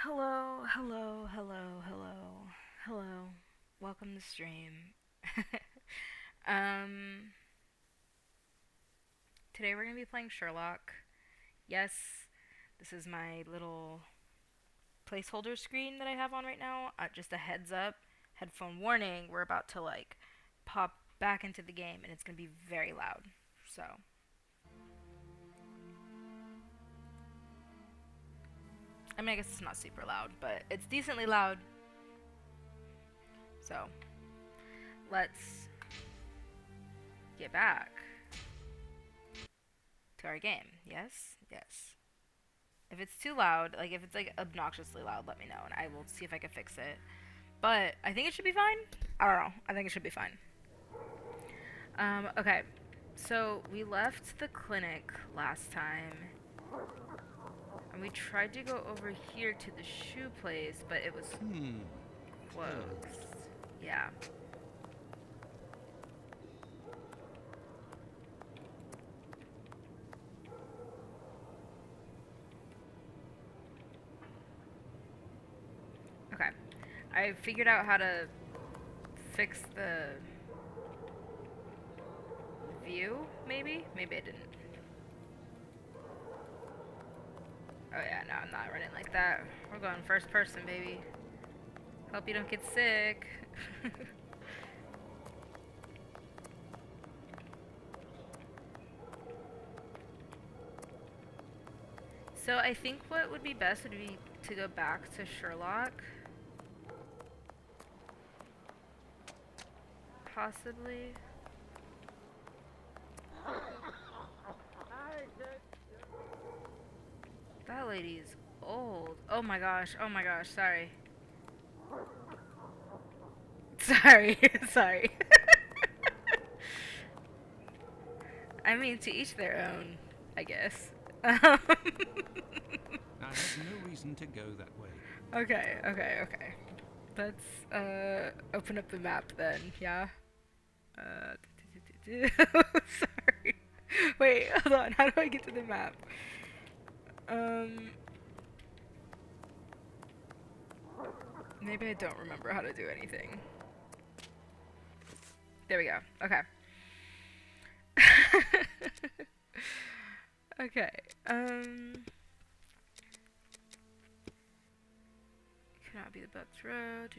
Hello, hello, hello, hello, hello. Welcome to stream. um, Today we're gonna be playing Sherlock. Yes, this is my little placeholder screen that I have on right now. Just a heads up, headphone warning. We're about to pop back into the game, and it's gonna be very loud. So, I mean, I guess it's not super loud, but it's decently loud. So, let's get back to our game. Yes, yes. If it's too loud, like if it's obnoxiously loud, let me know and I will see if I can fix it. But I think it should be fine. I don't know. I think it should be fine. Okay. So we left the clinic last time and we tried to go over here to the shoe place, but it was closed. Yeah. Okay. I figured out how to fix the view, maybe? Maybe I didn't. Oh yeah, no, I'm not running like that. We're going first person, baby. Hope you don't get sick. So I think what would be best would be to go back to Sherlock. Possibly. That lady's old. Oh my gosh, sorry. Sorry, sorry. I mean, to each their own, I guess. I have no reason to go that way. Okay. Let's open up the map then, yeah? Sorry. Wait, hold on. How do I get to the map? Maybe I don't remember how to do anything. There we go. Okay. Okay. Cannot be the booked road.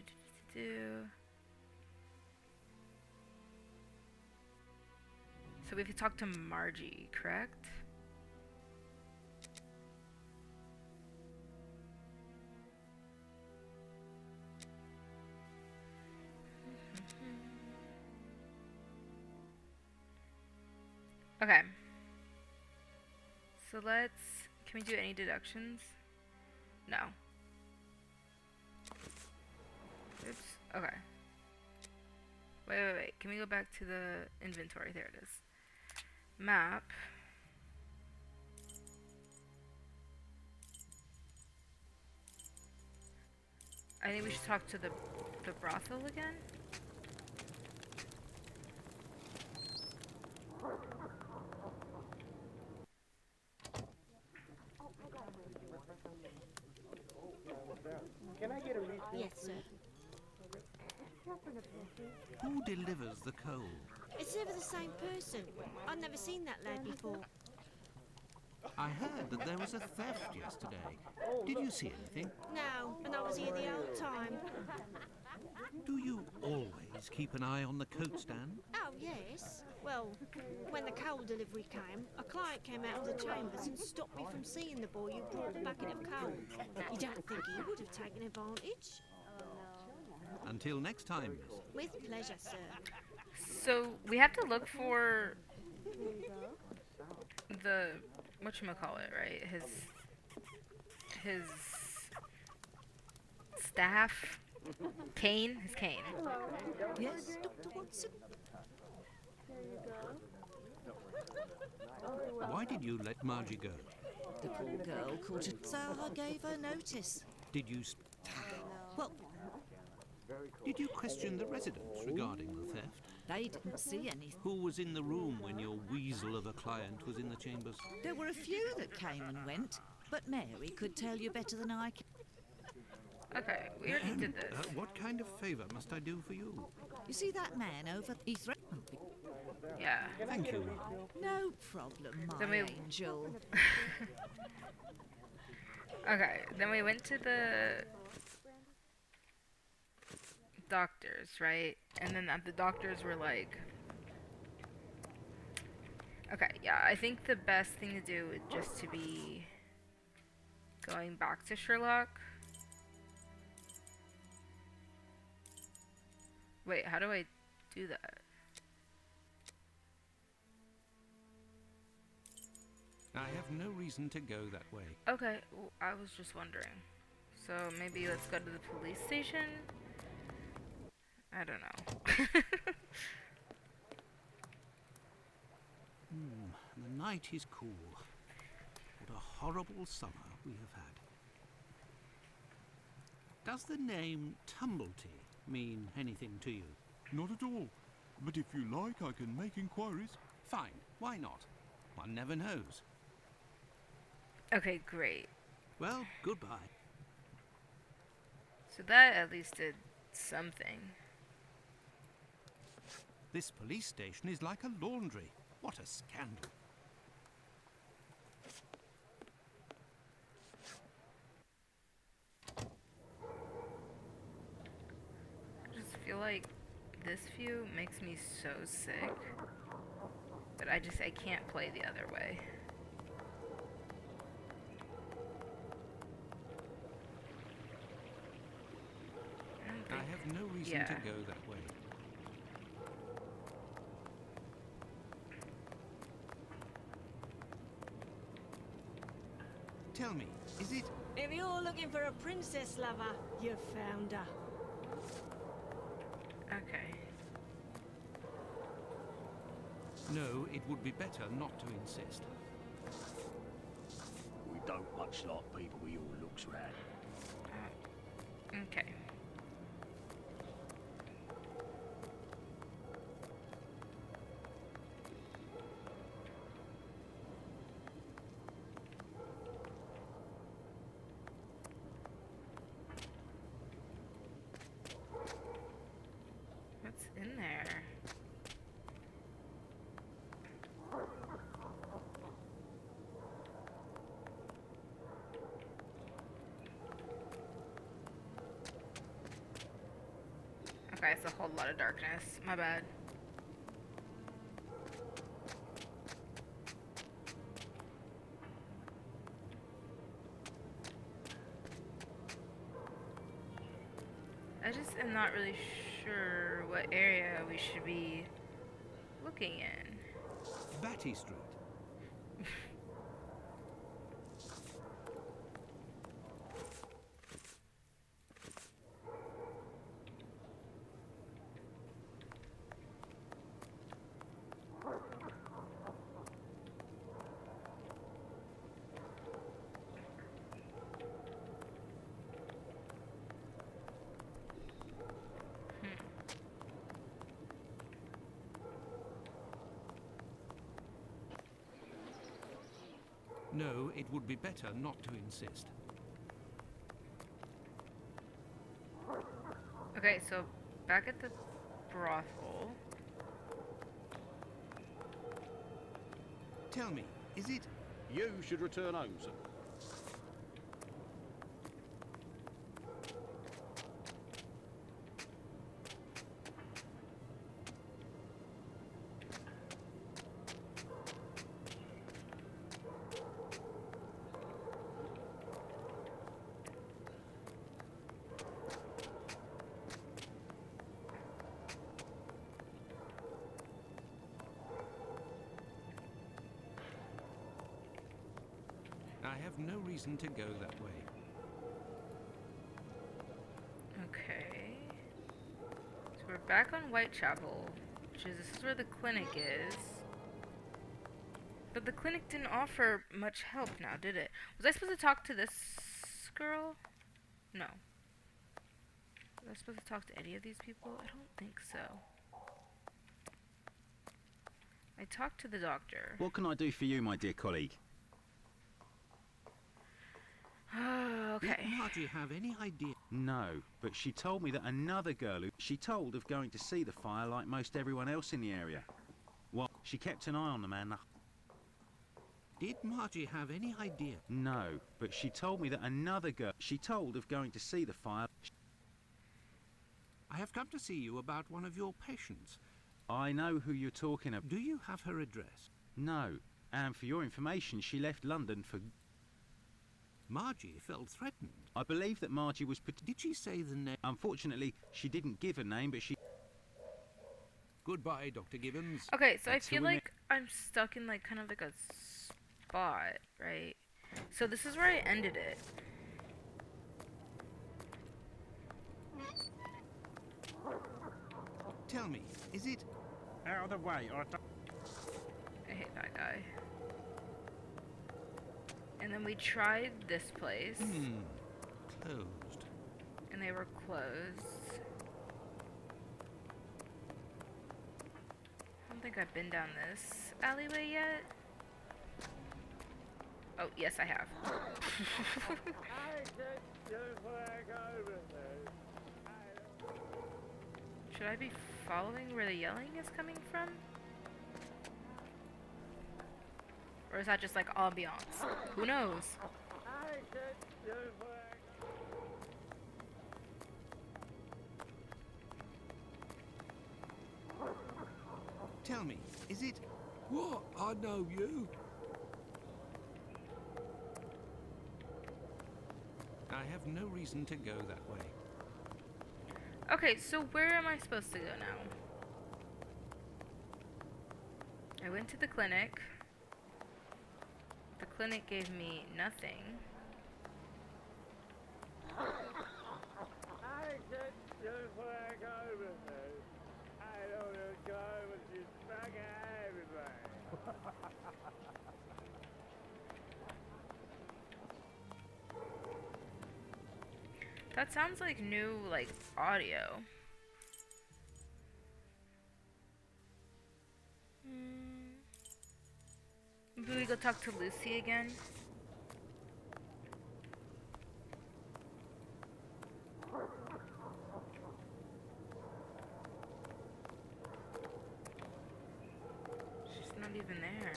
So we have to talk to Margie, correct? Okay. So let's... Can we do any deductions? No. Oops. Okay. Wait. Can we go back to the inventory? There it is. Map. I think we should talk to the brothel again. Can I get a refill? Yes, sir. Who delivers the coal? It's never the same person. I've never seen that lad before. I heard that there was a theft yesterday. Did you see anything? No, and I was here the whole time. Do you always keep an eye on the coat stand? Oh, yes. Well, when the coal delivery came, a client came out of the chambers and stopped me from seeing the boy who brought the bucket of coal. You don't think he would have taken advantage? Until next time, miss. With pleasure, sir. So we have to look for the whatchamacallit, right? His staff, cane, his cane. Yes, Dr. Watson? Why did you let Margie go? The poor girl caught it, so I gave her notice. Did you Well, did you question the residents regarding the theft? they didn't see anything. Who was in the room when your weasel of a client was in the chambers? There were a few that came and went, but Mary could tell you better than I can. Okay, we already did this. What kind of favor must I do for you? You see that man over? He threatened me. Yeah. Thank you. No problem, Then my we- angel. Okay, then we went to the doctors, right? And then at the doctors were like, okay, yeah, I think the best thing to do is just to be going back to Sherlock. Wait, how do I do that? I have no reason to go that way. Okay, well, I was just wondering. So maybe let's go to the police station? I don't know. The night is cool. What a horrible summer we have had. Does the name Tumblety mean anything to you? Not at all. But if you like, I can make inquiries. Fine, why not? One never knows. Okay, great. Well, goodbye. So that at least did something. This police station is like a laundry. What a scandal. I just feel like this view makes me so sick. But I can't play the other way. I have no reason Yeah. to go that way. Tell me, is it... If you're looking for a princess lover, you found her. Okay. No, it would be better not to insist. We don't much like people with your looks, Rad. Okay. What's in there? Okay, it's a whole lot of darkness. My bad. I just am not really sure what area we should be looking in. Batty Street. No, it would be better not to insist. Okay, so back at the brothel. Tell me, is it... You should return home, sir. I have no reason to go that way. Okay. So we're back on Whitechapel, this is where the clinic is. But the clinic didn't offer much help now, did it? Was I supposed to talk to this girl? No. Was I supposed to talk to any of these people? I don't think so. I talked to the doctor. What can I do for you, my dear colleague? Did Okay. Margie have any idea? No, but she told me that another girl who she told of going to see the fire like most everyone else in the area. Well, she kept an eye on the man. Did Margie have any idea? No, but she told me that another girl she told of going to see the fire. I have come to see you about one of your patients. I know who you're talking about. Do you have her address? No, and for your information, she left London for... Margie felt threatened. I believe that Margie was... Did she say the name? Unfortunately, she didn't give a name, but she... Goodbye, Dr. Gibbons. Okay, so I That's who feel we like I'm stuck in like kind of like a spot, right? So this is where I ended it. Tell me, is it... Out of the way, or... I hate that guy. And then we tried this place, Closed. and they were closed. I don't think I've been down this alleyway yet. Oh, yes, I have. Should I be following where the yelling is coming from? Or is that just like ambiance? Who knows? Tell me, is it... What? I know you. I have no reason to go that way. Okay, so where am I supposed to go now? I went to the clinic. The clinic gave me nothing. That sounds like new, like, audio. Maybe we go talk to Lucy again? She's not even there.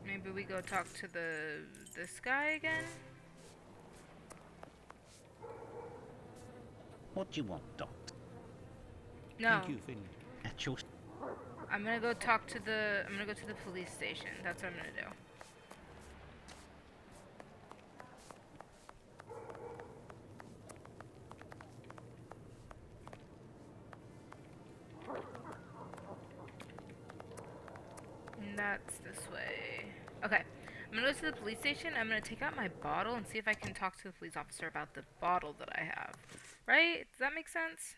Maybe we go talk to this guy again? What do you want, Doctor? No. Thank you, Finn. At your... I'm gonna go talk to the I'm gonna go to the police station. That's what I'm gonna do. And that's this way. Okay. I'm gonna go to the police station. I'm gonna take out my bottle and see if I can talk to the police officer about the bottle that I have. Right? Does that make sense?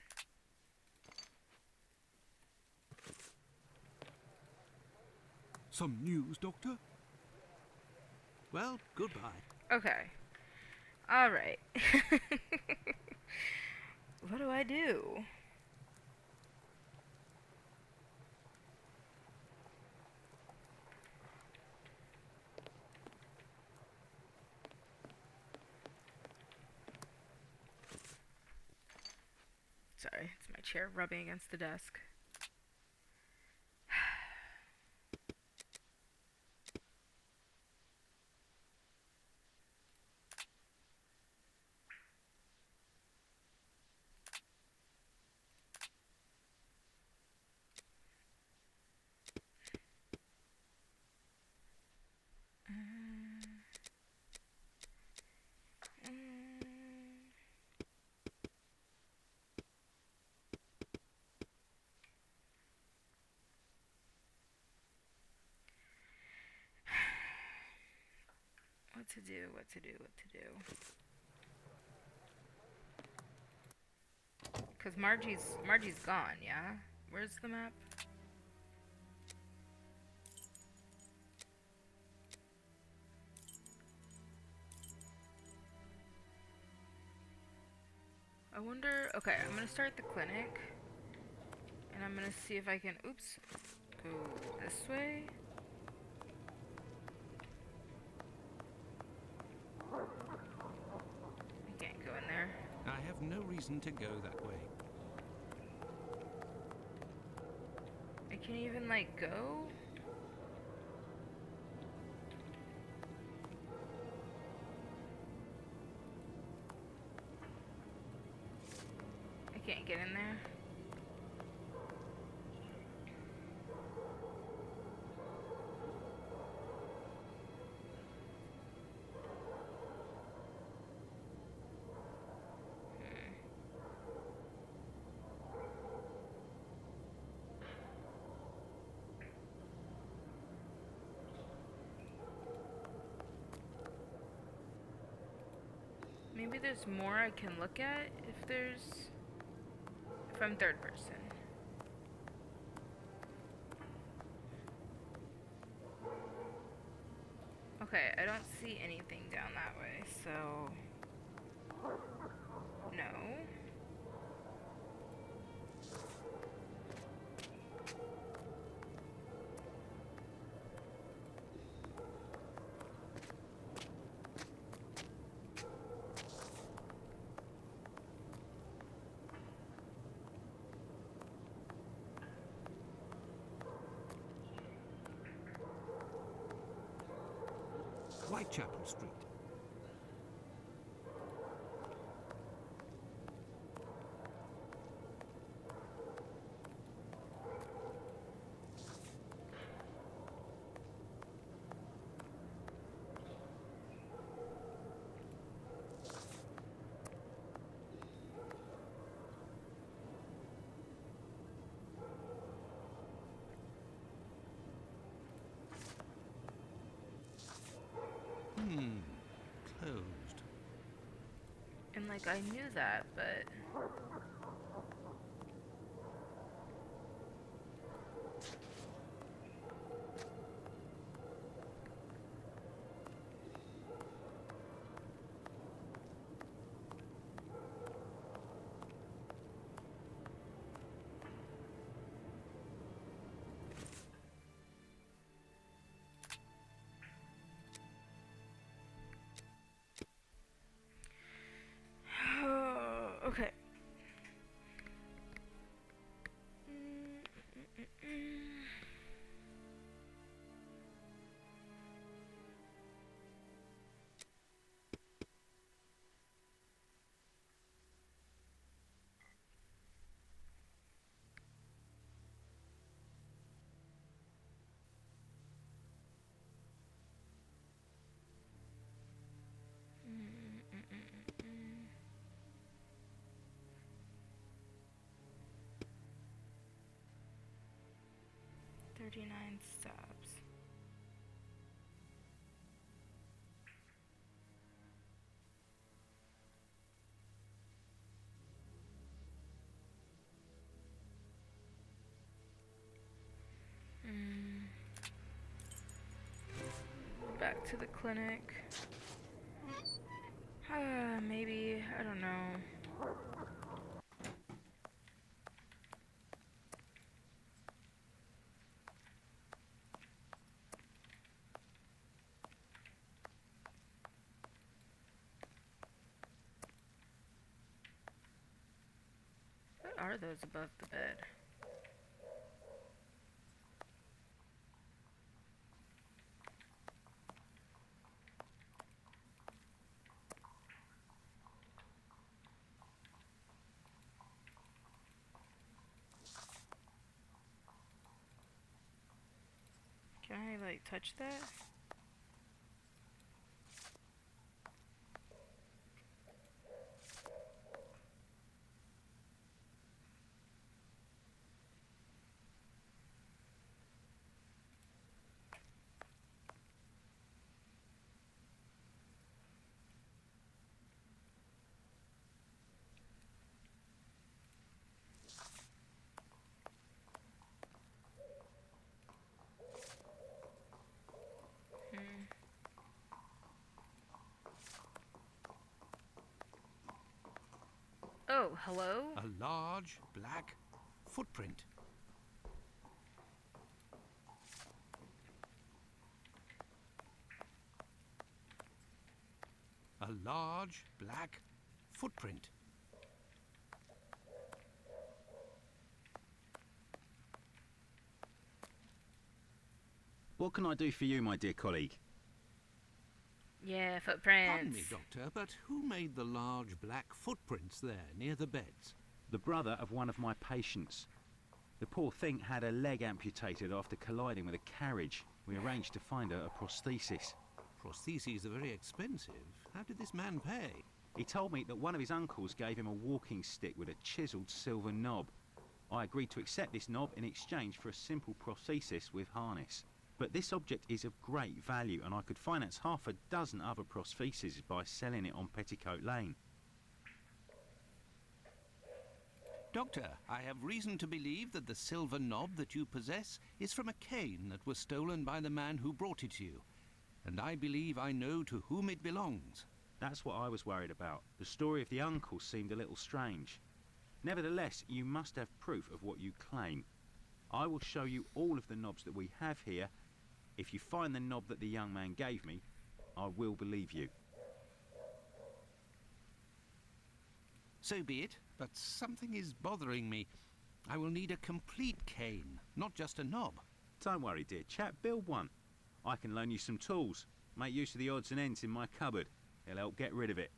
Some news, Doctor? Well, goodbye. Okay. Alright. What do I do? Sorry, it's my chair rubbing against the desk. What to do, what to do, what to do. Cause Margie's gone, yeah? Where's the map? I wonder. Okay, I'm gonna start the clinic, and I'm gonna see if I can. Oops. Go this way. I can't go in there. I have no reason to go that way. I can't even, like, go? I can't get in there. Maybe there's more I can look at if I'm third person. Okay, I don't see anything down that way, so no. Whitechapel Street. Closed. And, like, I knew that, but okay. Mm. 39 stops. Back to the clinic. Maybe, I don't know. What are those above the bed? Can I, like, touch that? Hello? A large, black footprint. A large, black footprint. What can I do for you, my dear colleague? Yeah, Pardon footprints. me, Doctor, but who made the large black footprints there near the beds? The brother of one of my patients. The poor thing had a leg amputated after colliding with a carriage. We arranged to find her a prosthesis. Prostheses are very expensive. How did this man pay? He told me that one of his uncles gave him a walking stick with a chiselled silver knob. I agreed to accept this knob in exchange for a simple prosthesis with harness. But this object is of great value, and I could finance half a dozen other prostheses by selling it on Petticoat Lane. Doctor, I have reason to believe that the silver knob that you possess is from a cane that was stolen by the man who brought it to you. And I believe I know to whom it belongs. That's what I was worried about. The story of the uncle seemed a little strange. Nevertheless, you must have proof of what you claim. I will show you all of the knobs that we have here. If you find the knob that the young man gave me, I will believe you. So be it, but something is bothering me. I will need a complete cane, not just a knob. Don't worry, dear chap, build one. I can loan you some tools. Make use of the odds and ends in my cupboard. It'll help get rid of it.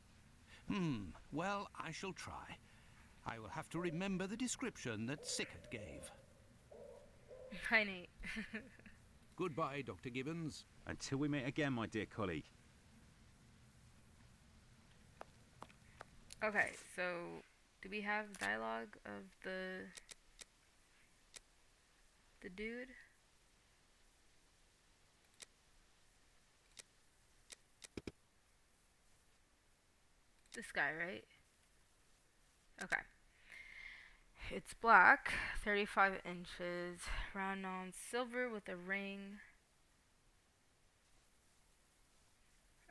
Well, I shall try. I will have to remember the description that Sickert gave. Hi, Nate. Goodbye, Dr. Gibbons. Until we meet again, my dear colleague. Okay, so do we have dialogue of the dude? This guy, right? Okay. It's black, 35 inches, round on silver with a ring.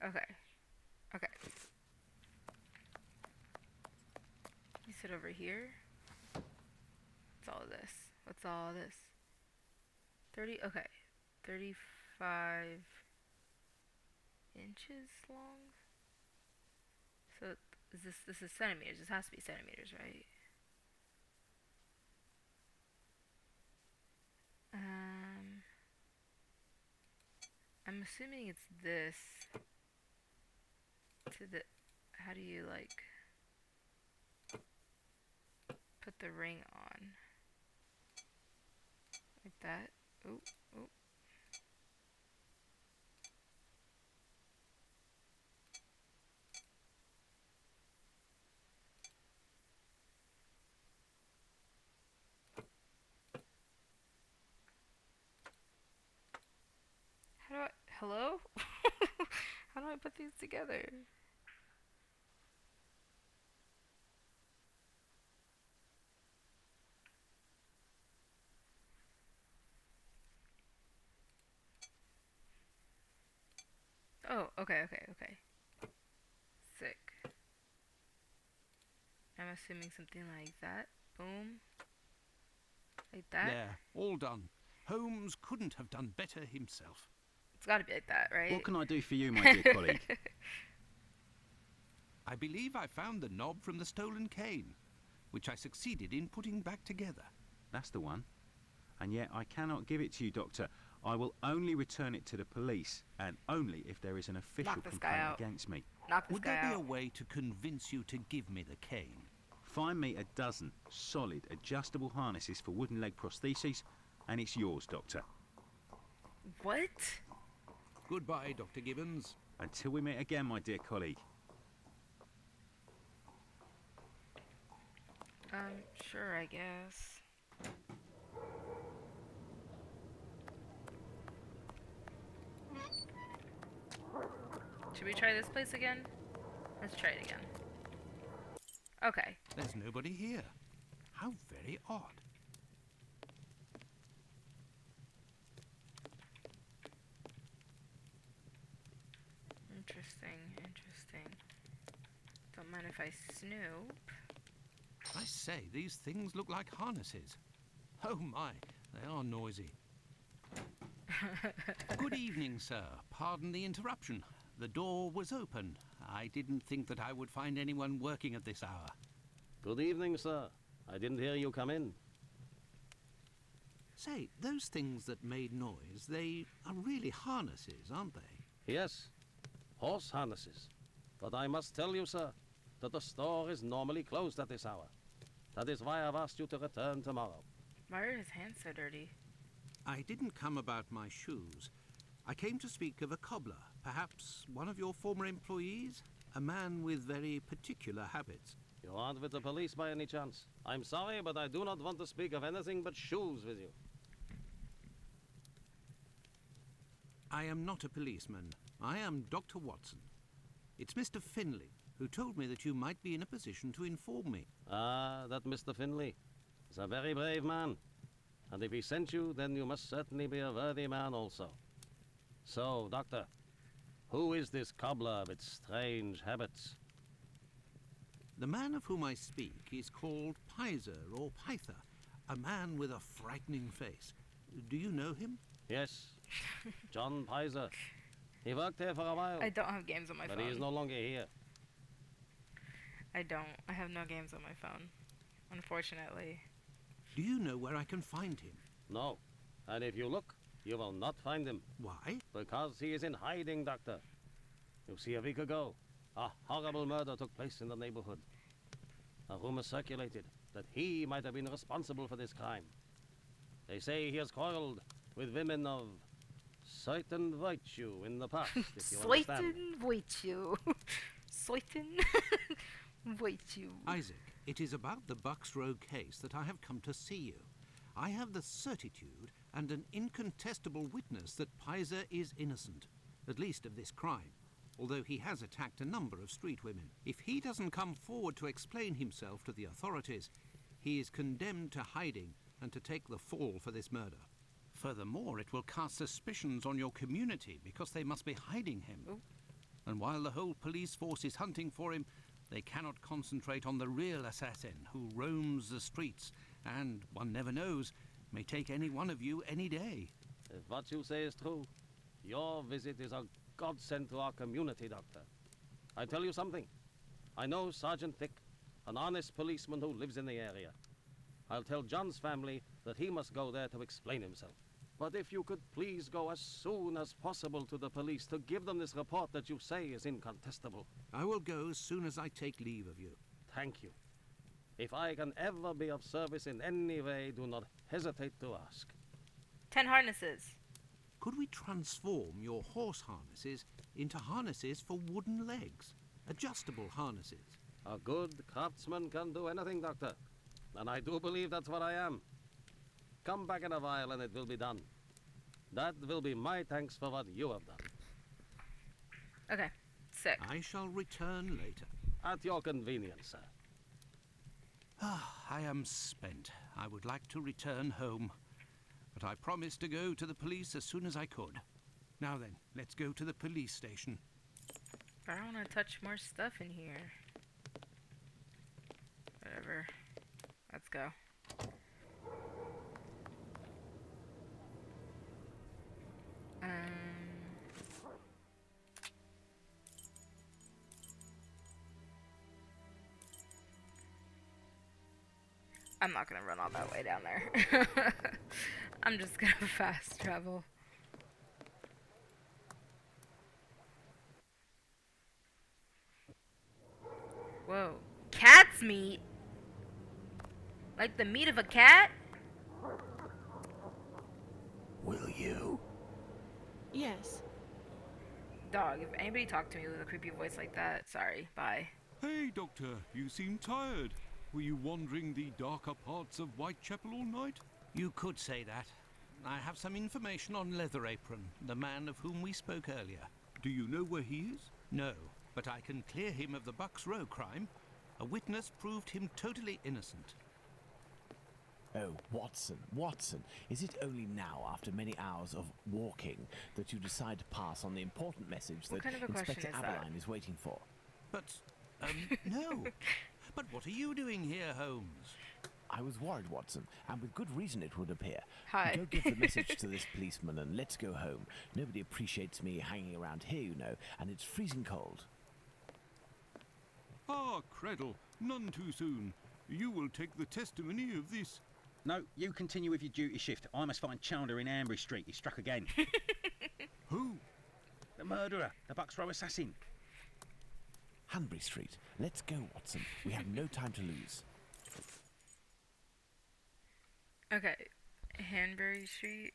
Okay. Okay. You sit over here. What's all of this? What's all of this? 30, okay. 35 inches long? So, this is centimeters. This has to be centimeters, right? I'm assuming it's this to the, how do you like put the ring on? Like that. Oh, oh. How do I, hello? How do I put these together? Oh, okay, okay, okay. Sick. I'm assuming something like that. Boom. Like that. There, all done. Holmes couldn't have done better himself. It's gotta be like that, right? What can I do for you, my dear colleague? I believe I found the knob from the stolen cane, which I succeeded in putting back together. That's the one. And yet I cannot give it to you, Doctor. I will only return it to the police, and only if there is an official Knock this guy complaint out. against me. Knock this Would guy there be a out. way to convince you to give me the cane? Find me a dozen solid adjustable harnesses for wooden leg prostheses, and it's yours, Doctor. What? Goodbye, Dr. Gibbons. Until we meet again, my dear colleague. Sure, I guess. Should we try this place again? Let's try it again. Okay. There's nobody here. How very odd. Interesting, interesting. Don't mind if I snoop. I say, these things look like harnesses. Oh my, they are noisy. Good evening, sir. Pardon the interruption. The door was open. I didn't think that I would find anyone working at this hour. Good evening, sir. I didn't hear you come in. Say, those things that made noise, they are really harnesses, aren't they? Yes, horse harnesses. But I must tell you, sir, that the store is normally closed at this hour. That is why I've asked you to return tomorrow. Why are his hands so dirty? I didn't come about my shoes. I came to speak of a cobbler, perhaps one of your former employees? A man with very particular habits. You aren't with the police by any chance? I'm sorry, but I do not want to speak of anything but shoes with you. I am not a policeman. I am Dr. Watson. It's Mr. Finley, who told me that you might be in a position to inform me. Ah, that Mr. Finley is a very brave man. And if he sent you, then you must certainly be a worthy man also. So, Doctor, who is this cobbler with strange habits? The man of whom I speak is called Pizer or Pyther, a man with a frightening face. Do you know him? Yes, John Pizer. He worked here for a while, I don't have games on my but phone. he is no longer here. I don't. I have no games on my phone, unfortunately. Do you know where I can find him? No, and if you look, you will not find him. Why? Because he is in hiding, Doctor. You see, a week ago, a horrible murder took place in the neighborhood. A rumor circulated that he might have been responsible for this crime. They say he has quarreled with women of certain virtue in the past, if you understand. Soiten virtue. Soiten virtue. Isaac, it is about the Bucks Row case that I have come to see you. I have the certitude and an incontestable witness that Pizer is innocent, at least of this crime, although he has attacked a number of street women. If he doesn't come forward to explain himself to the authorities, he is condemned to hiding and to take the fall for this murder. Furthermore, it will cast suspicions on your community because they must be hiding him. Ooh. And while the whole police force is hunting for him, they cannot concentrate on the real assassin who roams the streets and, one never knows, may take any one of you any day. If what you say is true, your visit is a godsend to our community, Doctor. I tell you something. I know Sergeant Dick, an honest policeman who lives in the area. I'll tell John's family that he must go there to explain himself. But if you could please go as soon as possible to the police to give them this report that you say is incontestable. I will go as soon as I take leave of you. Thank you. If I can ever be of service in any way, do not hesitate to ask. 10 harnesses. Could we transform your horse harnesses into harnesses for wooden legs? Adjustable harnesses. A good craftsman can do anything, Doctor. And I do believe that's what I am. Come back in a while and it will be done. That will be my thanks for what you have done. Okay, sick. I shall return later. At your convenience, sir. I am spent. I would like to return home, but I promised to go to the police as soon as I could. Now then, let's go to the police station. I don't want to touch more stuff in here. Whatever. Let's go. I'm not gonna run all that way down there. I'm just gonna fast travel. Whoa. Cat's meat? Like the meat of a cat? Will you? Yes. Dog, if anybody talked to me with a creepy voice like that, sorry, bye. Hey, Doctor, you seem tired. Were you wandering the darker parts of Whitechapel all night? You could say that. I have some information on Leather Apron, the man of whom we spoke earlier. Do you know where he is? No, but I can clear him of the Bucks Row crime. A witness proved him totally innocent. Oh, Watson, Watson, is it only now, after many hours of walking, that you decide to pass on the important message What that kind of a question Inspector is that? Aberline is waiting for? But, no. But what are you doing here, Holmes? I was worried, Watson, and with good reason it would appear. Hi. Go give the message to this policeman and let's go home. Nobody appreciates me hanging around here, you know, and it's freezing cold. Ah, Creddle, none too soon. You will take the testimony of this. No, you continue with your duty shift. I must find Chandler in Ambury Street. He's struck again. Who? The murderer, the Bucks Row assassin. Hanbury Street. Let's go, Watson. We have no time to lose. Okay, Hanbury Street.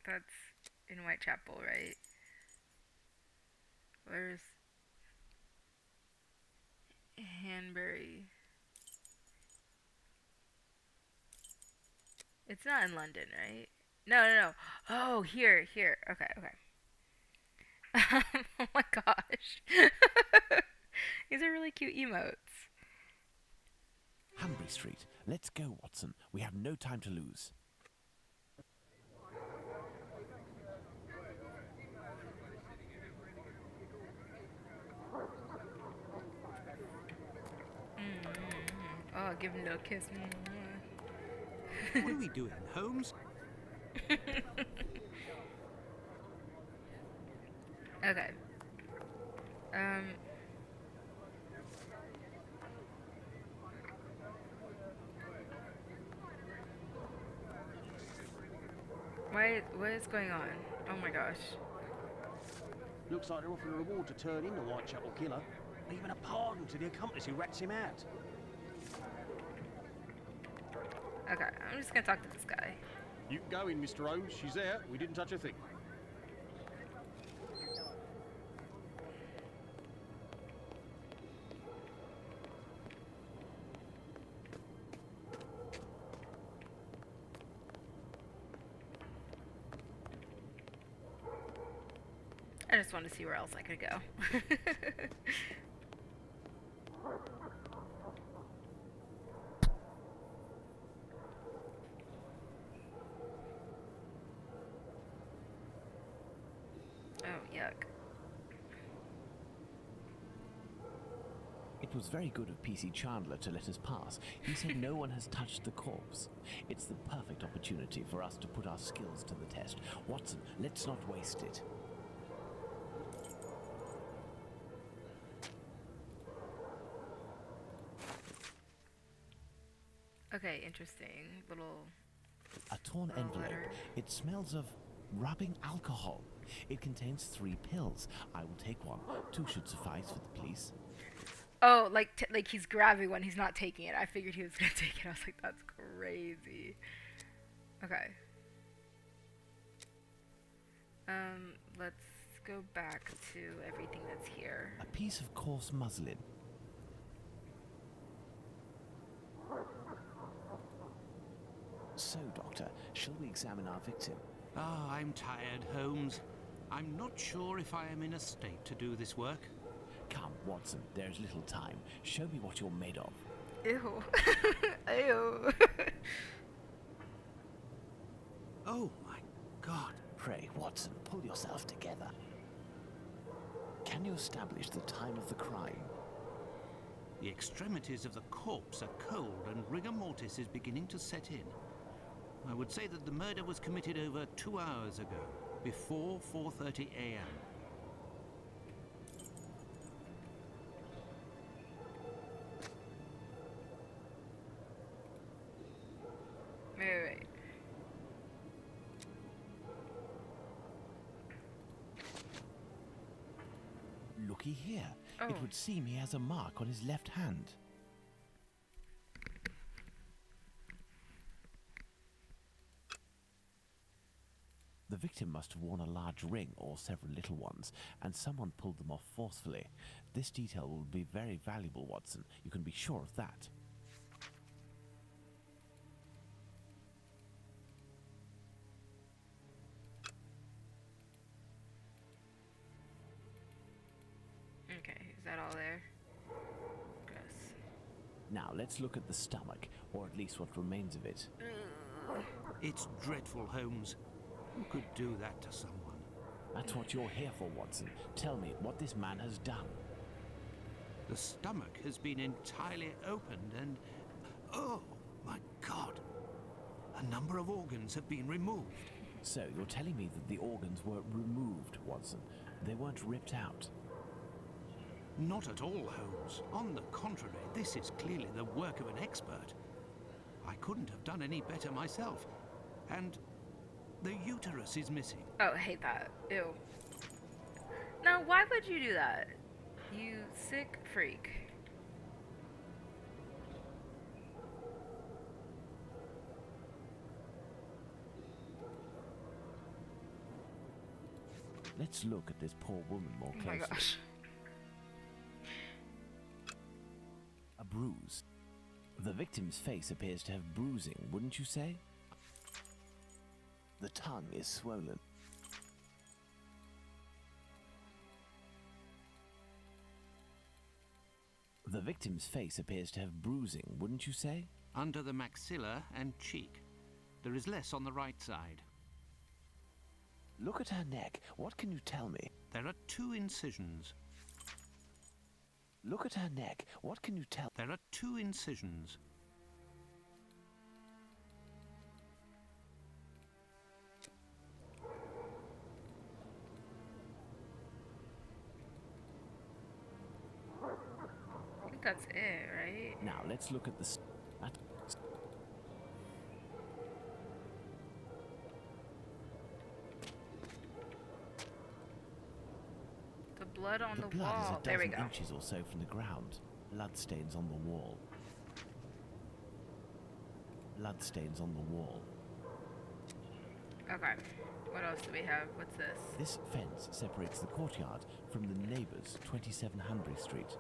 That's in Whitechapel, right? Where's Hanbury? It's not in London, right? No. Oh, here. Okay. Oh my gosh. These are really cute emotes. Hanbury Street. Let's go, Watson. We have no time to lose. Oh, give him a little kiss. What are we doing, Holmes? Okay. What is going on? Oh my gosh. Looks like they're offering a reward to turn in the Whitechapel killer. Even a pardon to the accomplice who rats him out. Okay, I'm just gonna talk to this guy. You can go in, Mr. Holmes. She's there. We didn't touch a thing. I just want to see where else I could go. Oh, yuck. It was very good of PC Chandler to let us pass. He said no one has touched the corpse. It's the perfect opportunity for us to put our skills to the test. Watson, let's not waste it. Okay, interesting. Little A torn envelope. letter. It smells of rubbing alcohol. It contains 3 pills. I will take one. 2 should suffice for the police. Oh, like he's grabbing one. He's not taking it. I figured he was gonna take it. I was like, that's crazy. Okay. Let's go back to everything that's here. A piece of coarse muslin. So, Doctor, shall we examine our victim? Ah, I'm tired, Holmes. I'm not sure if I am in a state to do this work. Come, Watson, there's little time. Show me what you're made of. Ew. Ew. Oh, my God. Pray, Watson, pull yourself together. Can you establish the time of the crime? The extremities of the corpse are cold and rigor mortis is beginning to set in. I would say that the murder was committed over 2 hours ago, before 4:30 a.m. Wait. Looky here. Oh. It would seem he has a mark on his left hand. The victim must have worn a large ring or several little ones, and someone pulled them off forcefully. This detail will be very valuable, Watson. You can be sure of that. Okay, is that all there? Gross. Now, let's look at the stomach, or at least what remains of it. It's dreadful, Holmes. Who could do that to someone? That's what you're here for, Watson. Tell me what this man has done. The stomach has been entirely opened and... Oh, my God! A number of organs have been removed. So, you're telling me that the organs were removed, Watson? They weren't ripped out? Not at all, Holmes. On the contrary, this is clearly the work of an expert. I couldn't have done any better myself. And the uterus is missing. Oh, I hate that. Ew. Now, why would you do that? You sick freak. Let's look at this poor woman more Oh closely. my gosh. A bruise. The victim's face appears to have bruising, wouldn't you say? The tongue is swollen. The victim's face appears to have bruising, wouldn't you say? Under the maxilla and cheek. There is less on the right side. Look at her neck. What can you tell me? There are 2 incisions. Look at her neck. What can you tell? There are 2 incisions. I think that's it, right? Now, let's look at the... The blood on The the blood is wall. a There we dozen go. inches or so from the ground. Bloodstains on the wall. Bloodstains on the wall. Okay. What else do we have? What's this? This fence separates the courtyard from the neighbour's 27 Hundred Street.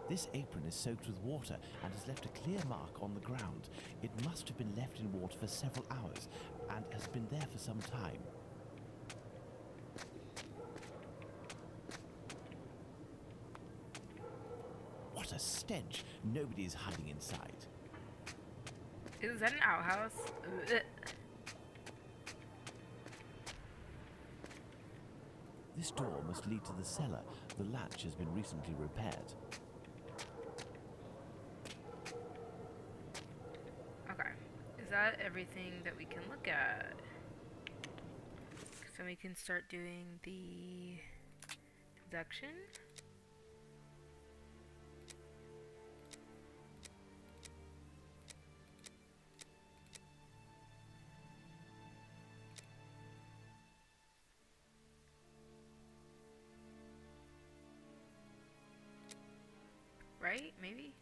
This apron is soaked with water and has left a clear mark on the ground. It must have been left in water for several hours and has been there for some time. What a stench! Nobody is hiding inside. Is that an outhouse? Ugh. This door must lead to the cellar. The latch has been recently repaired. Okay. Is that everything that we can look at? So we can start doing the deduction. Right? Maybe?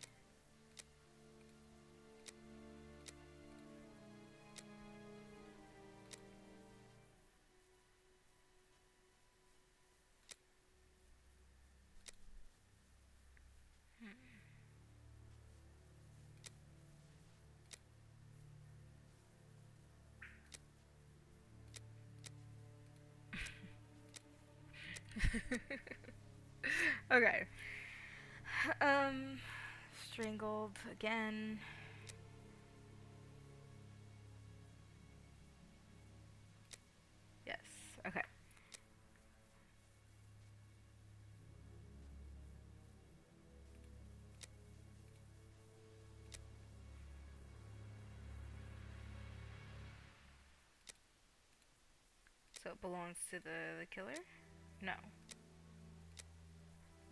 Okay. Strangled again. Yes. Okay. So it belongs to the killer? No.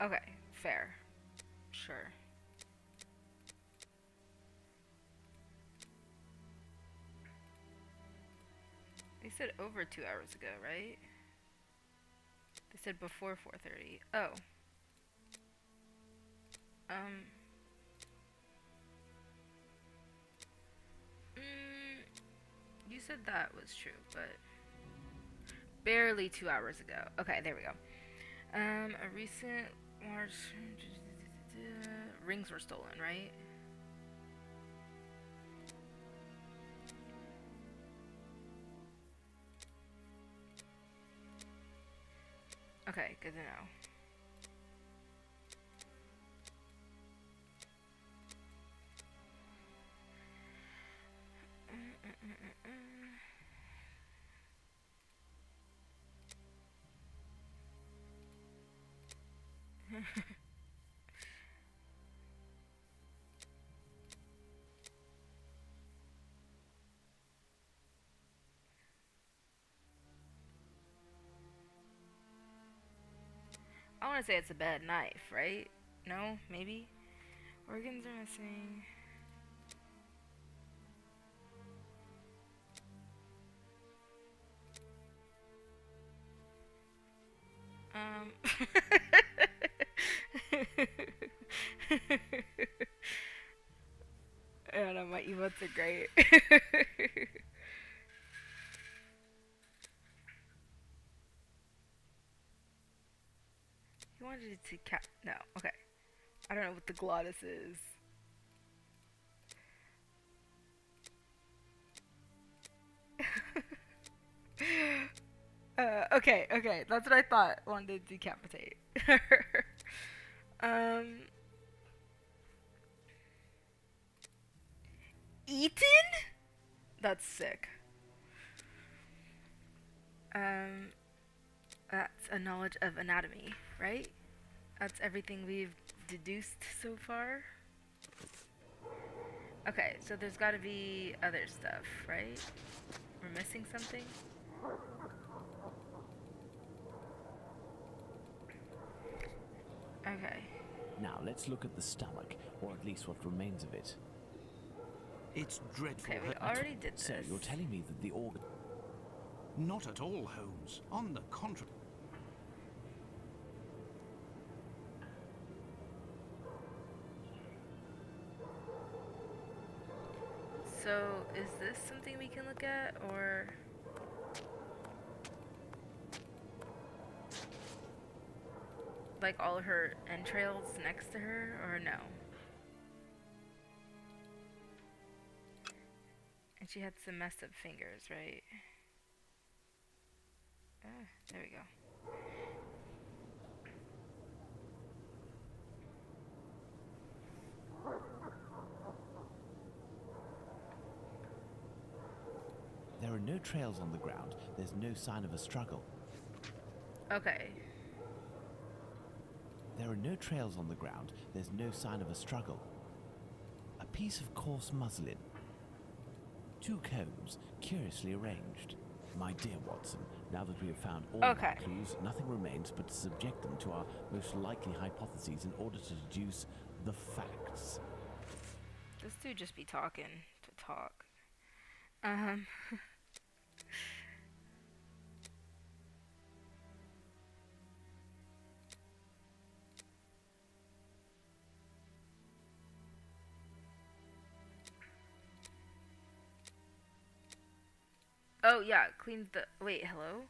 Okay, fair. Sure. They said over 2 hours ago, right? They said before 4:30. Oh. You said that was true, but barely 2 hours ago. Okay, there we go. A recent large rings were stolen, right? Okay, good to know. I want to say it's a bad knife, right? No, maybe. Organs are missing. Um. I don't know, my emotes are great. He wanted to cap. No, okay. I don't know what the glottis is. Okay, okay, that's what I thought. Wanted to decapitate. um, Eaton? That's sick. Um, that's a knowledge of anatomy, right? That's everything we've deduced so far. Okay, so there's gotta be other stuff, right? We're missing something? Okay. Now let's look at the stomach, or at least what remains of it. It's dreadful. Okay, we already did this. So you're telling me that the organ... Not at all, Holmes. On the contrary. So, is this something we can look at, or... like all her entrails next to her, or no? And she had some messed up fingers, right? There we go. There are no trails on the ground. There's no sign of a struggle. Okay. There are no trails on the ground. There's no sign of a struggle. A piece of coarse muslin. 2 combs, curiously arranged. My dear Watson, now that we have found all our clues, nothing remains but to subject them to our most likely hypotheses in order to deduce the facts. This dude just be talking to talk. Oh yeah, cleans the. Wait, hello.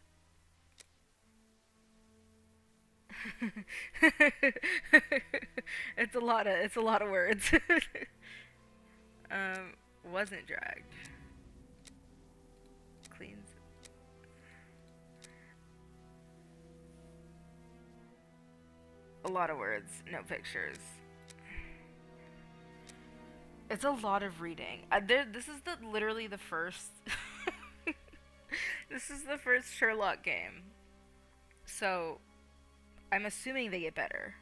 It's a lot of words. Wasn't dragged. Cleans. A lot of words, no pictures. It's a lot of reading. This is literally the first. This is the first Sherlock game, so I'm assuming they get better.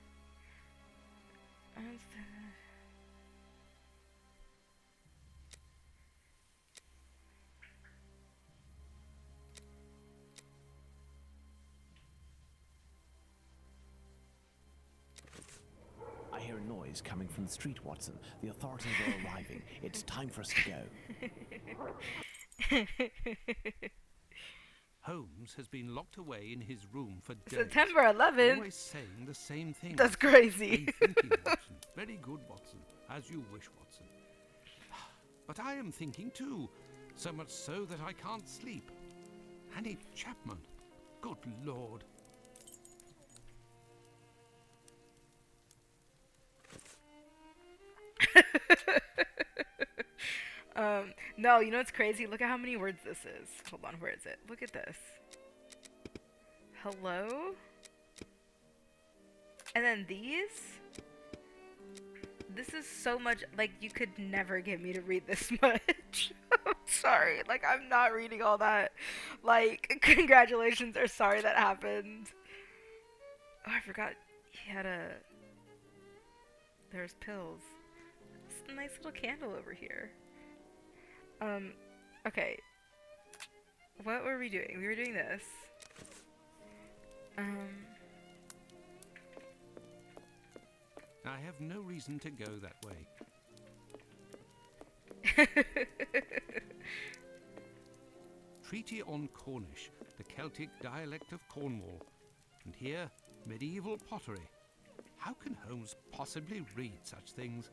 I hear a noise coming from the street, Watson. The authorities are arriving. It's time for us to go. Holmes has been locked away in his room for days. September 11th. Always saying the same thing. That's crazy. I'm thinking, Watson. Very good, Watson. As you wish, Watson. But I am thinking too. So much so that I can't sleep. Annie Chapman. Good Lord. No, you know what's crazy? Look at how many words this is. Hold on, where is it? Look at this. Hello? And then these? This is so much, like, you could never get me to read this much. I'm sorry, like, I'm not reading all that. Like, congratulations or sorry that happened. Oh, I forgot. he had a... There's pills. It's a nice little candle over here. Okay. What were we doing? We were doing this. I have no reason to go that way. Treaty on Cornish, the Celtic dialect of Cornwall. And here, medieval pottery. How can Holmes possibly read such things?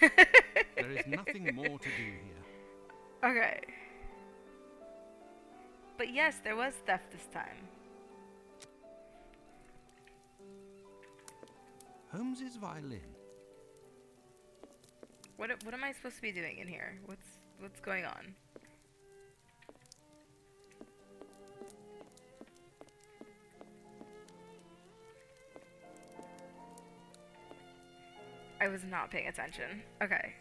There is nothing more to do here. Okay. But yes, there was theft this time. Holmes's violin. What am I supposed to be doing in here? What's going on? I was not paying attention. Okay.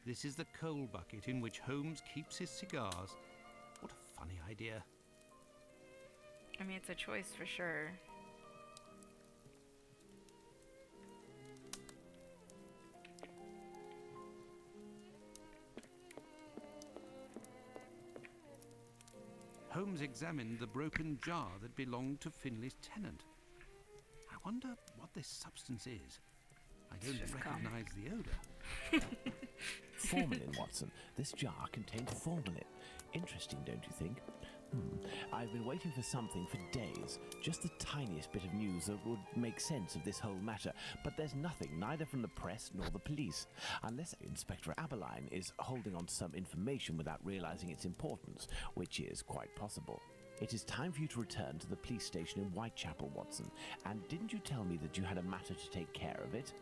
This is the coal bucket in which Holmes keeps his cigars. What a funny idea. I mean, it's a choice for sure. Holmes examined the broken jar that belonged to Finley's tenant. I wonder what this substance is. I don't recognize the odor. Formalin, Watson. This jar contains formalin. Interesting, don't you think? I've been waiting for something for days. Just the tiniest bit of news that would make sense of this whole matter. But there's nothing, neither from the press nor the police. Unless Inspector Aberline is holding on to some information without realizing its importance, which is quite possible. It is time for you to return to the police station in Whitechapel, Watson. And didn't you tell me that you had a matter to take care of it?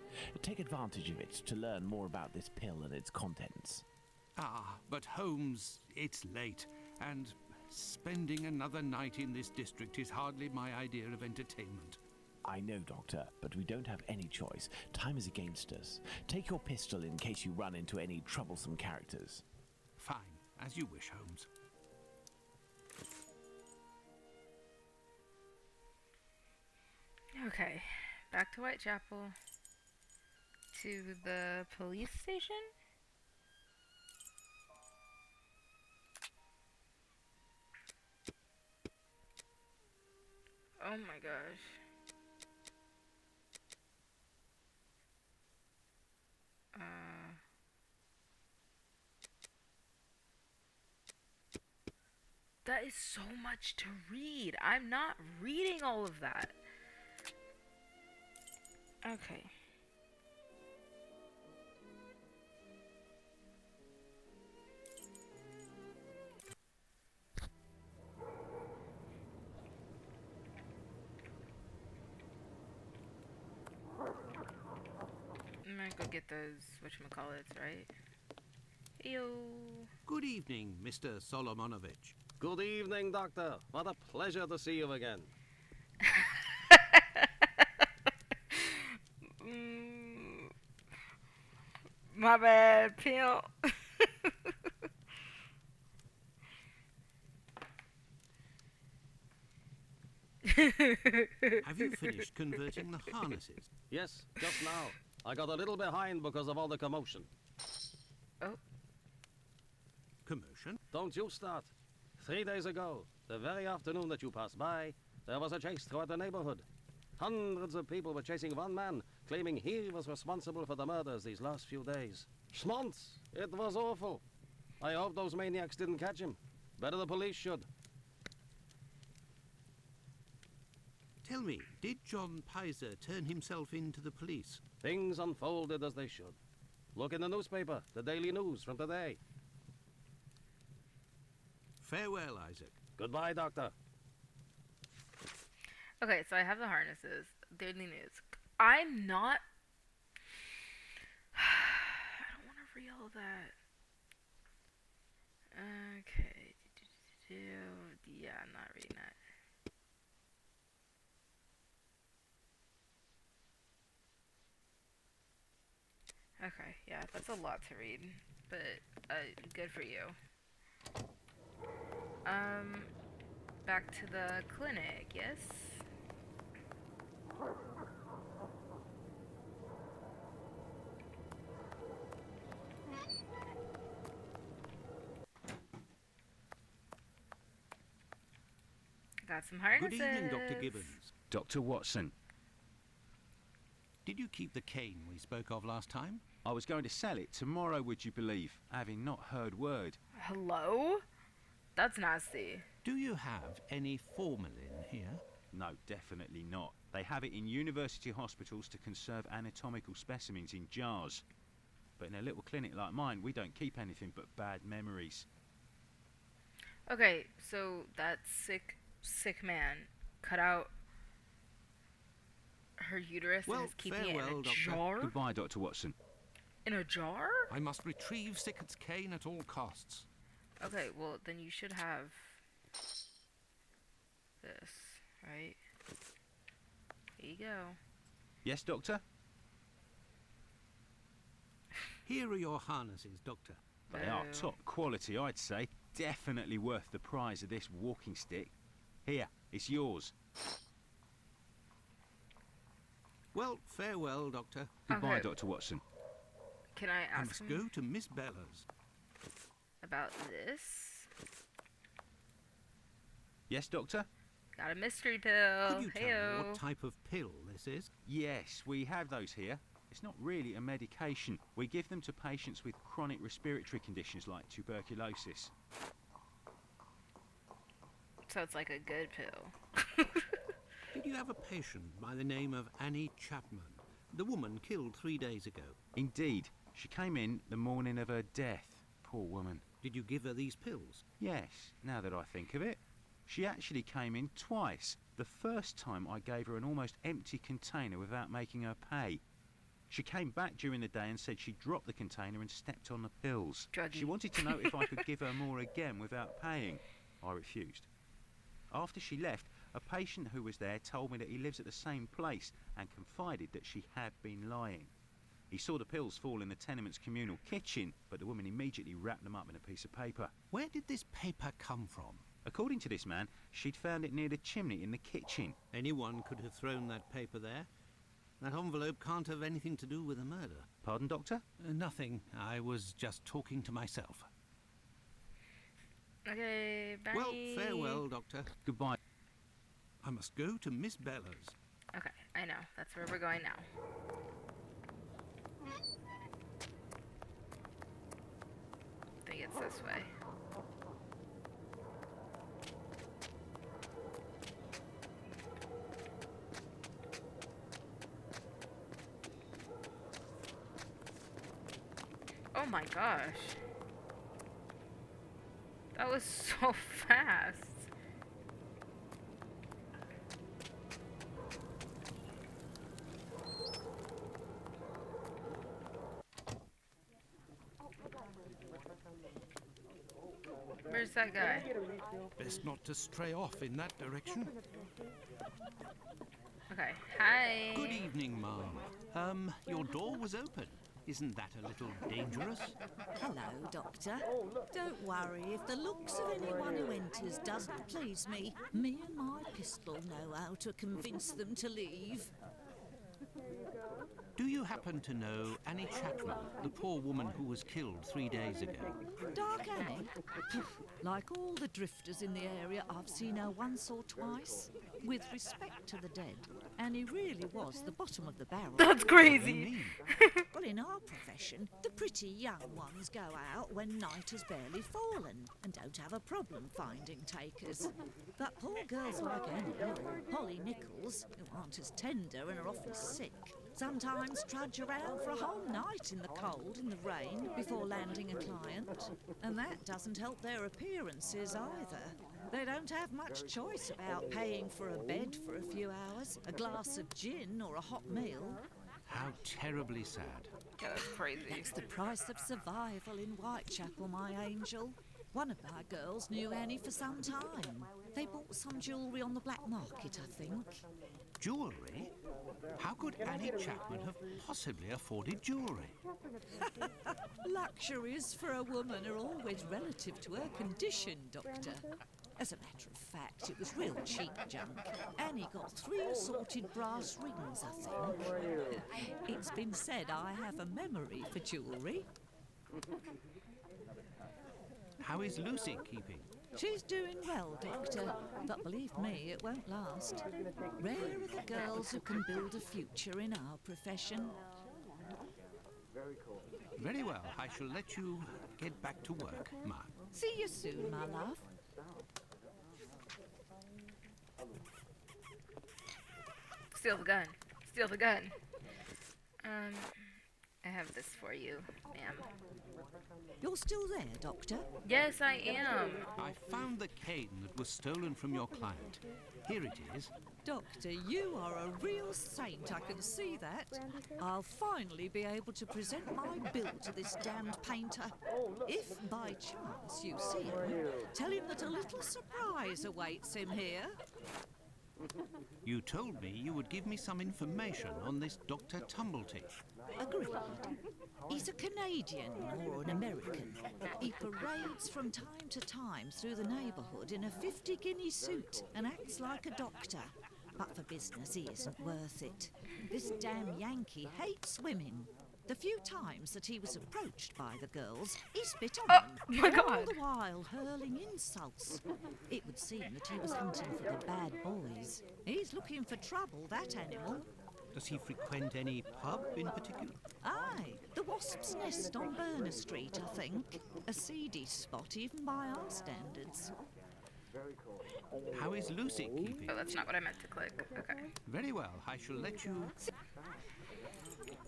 Take advantage of it to learn more about this pill and its contents. Ah, but Holmes, it's late, and spending another night in this district is hardly my idea of entertainment. I know, Doctor, but we don't have any choice. Time is against us. Take your pistol in case you run into any troublesome characters. Fine, as you wish, Holmes. Okay, back to Whitechapel. To the police station? Oh my gosh. That is so much to read. I'm not reading all of that. Okay. I'm gonna go get those whatchamacallits, right? Heyo. Good evening, Mr. Solomonovich. Good evening, Doctor. What a pleasure to see you again. My bad, pimp. Have you finished converting the harnesses? Yes, just now. I got a little behind because of all the commotion. Oh. Commotion? Don't you start. 3 days ago, the very afternoon that you passed by, there was a chase throughout the neighborhood. Hundreds of people were chasing one man, claiming he was responsible for the murders these last few days. Schmonz! It was awful. I hope those maniacs didn't catch him. Better the police should. Tell me, did John Pizer turn himself in to the police? Things unfolded as they should. Look in the newspaper, the Daily News from today. Farewell, Isaac. Goodbye, Doctor. Okay, so I have the harnesses. Daily News. I'm not... I don't want to read all that. Okay. Yeah, I'm not reading that. Okay, yeah, that's a lot to read, but good for you. Um, back to the clinic, yes? Got some Good evening, Dr. harnesses. Gibbons. Dr. Watson, Did you keep the cane we spoke of last time? I was going to sell it tomorrow, would you believe, having not heard word. Hello? That's nasty. Do you have any formalin here? No, definitely not. They have it in university hospitals to conserve anatomical specimens in jars. But in a little clinic like mine, we don't keep anything but bad memories. Okay, so that sick man cut out her uterus Well, and is keeping it in farewell, a Doctor. jar? Goodbye, Dr. Watson. In a jar? I must retrieve Sickert's cane at all costs. Okay, well, then you should have this, right? Here you go. Yes, Doctor? Here are your harnesses, Doctor. They are Boo. top quality, I'd say. Definitely worth the price of this walking stick. Here, it's yours. Well, farewell, Doctor. Goodbye, Okay. Dr. Watson. Can I I ask must him go to Miss Bella's. about this? Yes, Doctor? Got a mystery pill. Could you tell me Heyo. what type of pill this is? Yes, we have those here. It's not really a medication. We give them to patients with chronic respiratory conditions like tuberculosis. So it's like a good pill. Did you have a patient by the name of Annie Chapman? The woman killed 3 days ago. Indeed, she came in the morning of her death. Poor woman. Did you give her these pills? Yes, now that I think of it. She actually came in twice. The first time I gave her an almost empty container without making her pay. She came back during the day and said she dropped the container and stepped on the pills. Druggy. She wanted to know if I could give her more again without paying. I refused. After she left, a patient who was there told me that he lives at the same place and confided that she had been lying. He saw the pills fall in the tenement's communal kitchen, but the woman immediately wrapped them up in a piece of paper. Where did this paper come from? According to this man, she'd found it near the chimney in the kitchen. Anyone could have thrown that paper there. That envelope can't have anything to do with the murder. Pardon, Doctor? Nothing. I was just talking to myself. Okay, bye. Well, farewell, Doctor. Goodbye. I must go to Miss Bella's. Okay, I know. That's where we're going now. I think it's this way. Oh my gosh. That was so fast. Where's that guy? Best not to stray off in that direction. Okay, hi. Good evening, ma'am. Your door was open. Isn't that a little dangerous? Hello, Doctor. Don't worry if the looks of anyone who enters doesn't please me. Me and my pistol know how to convince them to leave. Do you happen to know Annie Chapman, the poor woman who was killed 3 days ago? Dark Annie? Like all the drifters in the area, I've seen her once or twice. With respect to the dead, Annie really was the bottom of the barrel. That's What do you crazy. mean? Well, in our profession, the pretty young ones go out when night has barely fallen and don't have a problem finding takers. But poor girls like Annie or Polly Nichols, who aren't as tender and are often sick, sometimes trudge around for a whole night in the cold and the rain before landing a client. And that doesn't help their appearances either. They don't have much choice about paying for a bed for a few hours, a glass of gin or a hot meal. How terribly sad. Yeah, that's crazy. That's the price of survival in Whitechapel, my angel. One of my girls knew Annie for some time. They bought some jewellery on the black market, I think. Jewellery? How could Annie Chapman have possibly afforded jewellery? Luxuries for a woman are always relative to her condition, Doctor. As a matter of fact, it was real cheap junk. Annie got 3 assorted brass rings, I think. It's been said I have a memory for jewellery. How is Lucy keeping? She's doing well, Doctor, but believe me, it won't last. Rare are the girls who can build a future in our profession. Very well, I shall let you get back to work, Ma. See you soon, my love. Steal the gun. Steal the gun. I have this for you, ma'am. You're still there, Doctor? Yes, I am. I found the cane that was stolen from your client. Here it is. Doctor, you are a real saint, I can see that. I'll finally be able to present my bill to this damned painter. If by chance you see him, tell him that a little surprise awaits him here. You told me you would give me some information on this Dr. Tumbleteeth. Agreed. He's a Canadian or an American. He parades from time to time through the neighbourhood in a 50-guinea suit and acts like a doctor. But for business, he isn't worth it. This damn Yankee hates women. The few times that he was approached by the girls, he spit on them, my all God. the while hurling insults. It would seem that he was hunting for the bad boys. He's looking for trouble, that animal. Does he frequent any pub in particular? Aye, the Wasp's Nest on Burner Street, I think. A seedy spot, even by our standards. How is Lucy keeping? Oh, that's not what I meant to click. Okay. Very well, I shall let you...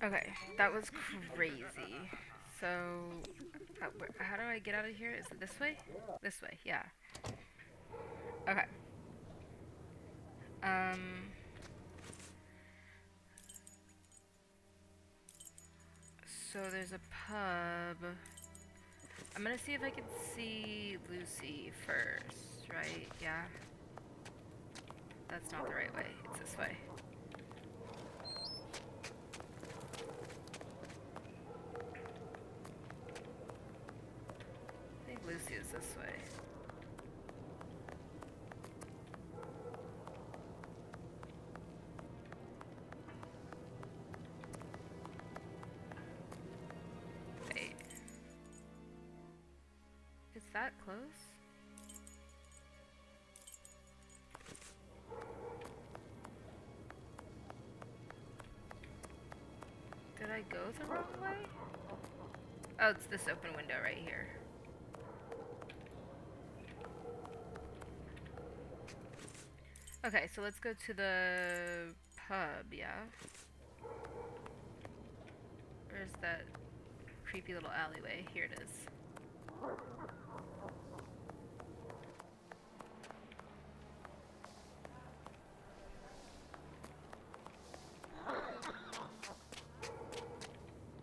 Okay, that was crazy. So, how do I get out of here? Is it this way? This way, yeah. Okay. So there's a pub. I'm gonna see if I can see Lucy first, right? Yeah. That's not the right way. It's this way. I think Lucy is this way. Wait. Is that close? Did I go the wrong way? Oh, it's this open window right here. Okay, so let's go to the pub, yeah? Where's that creepy little alleyway? Here it is.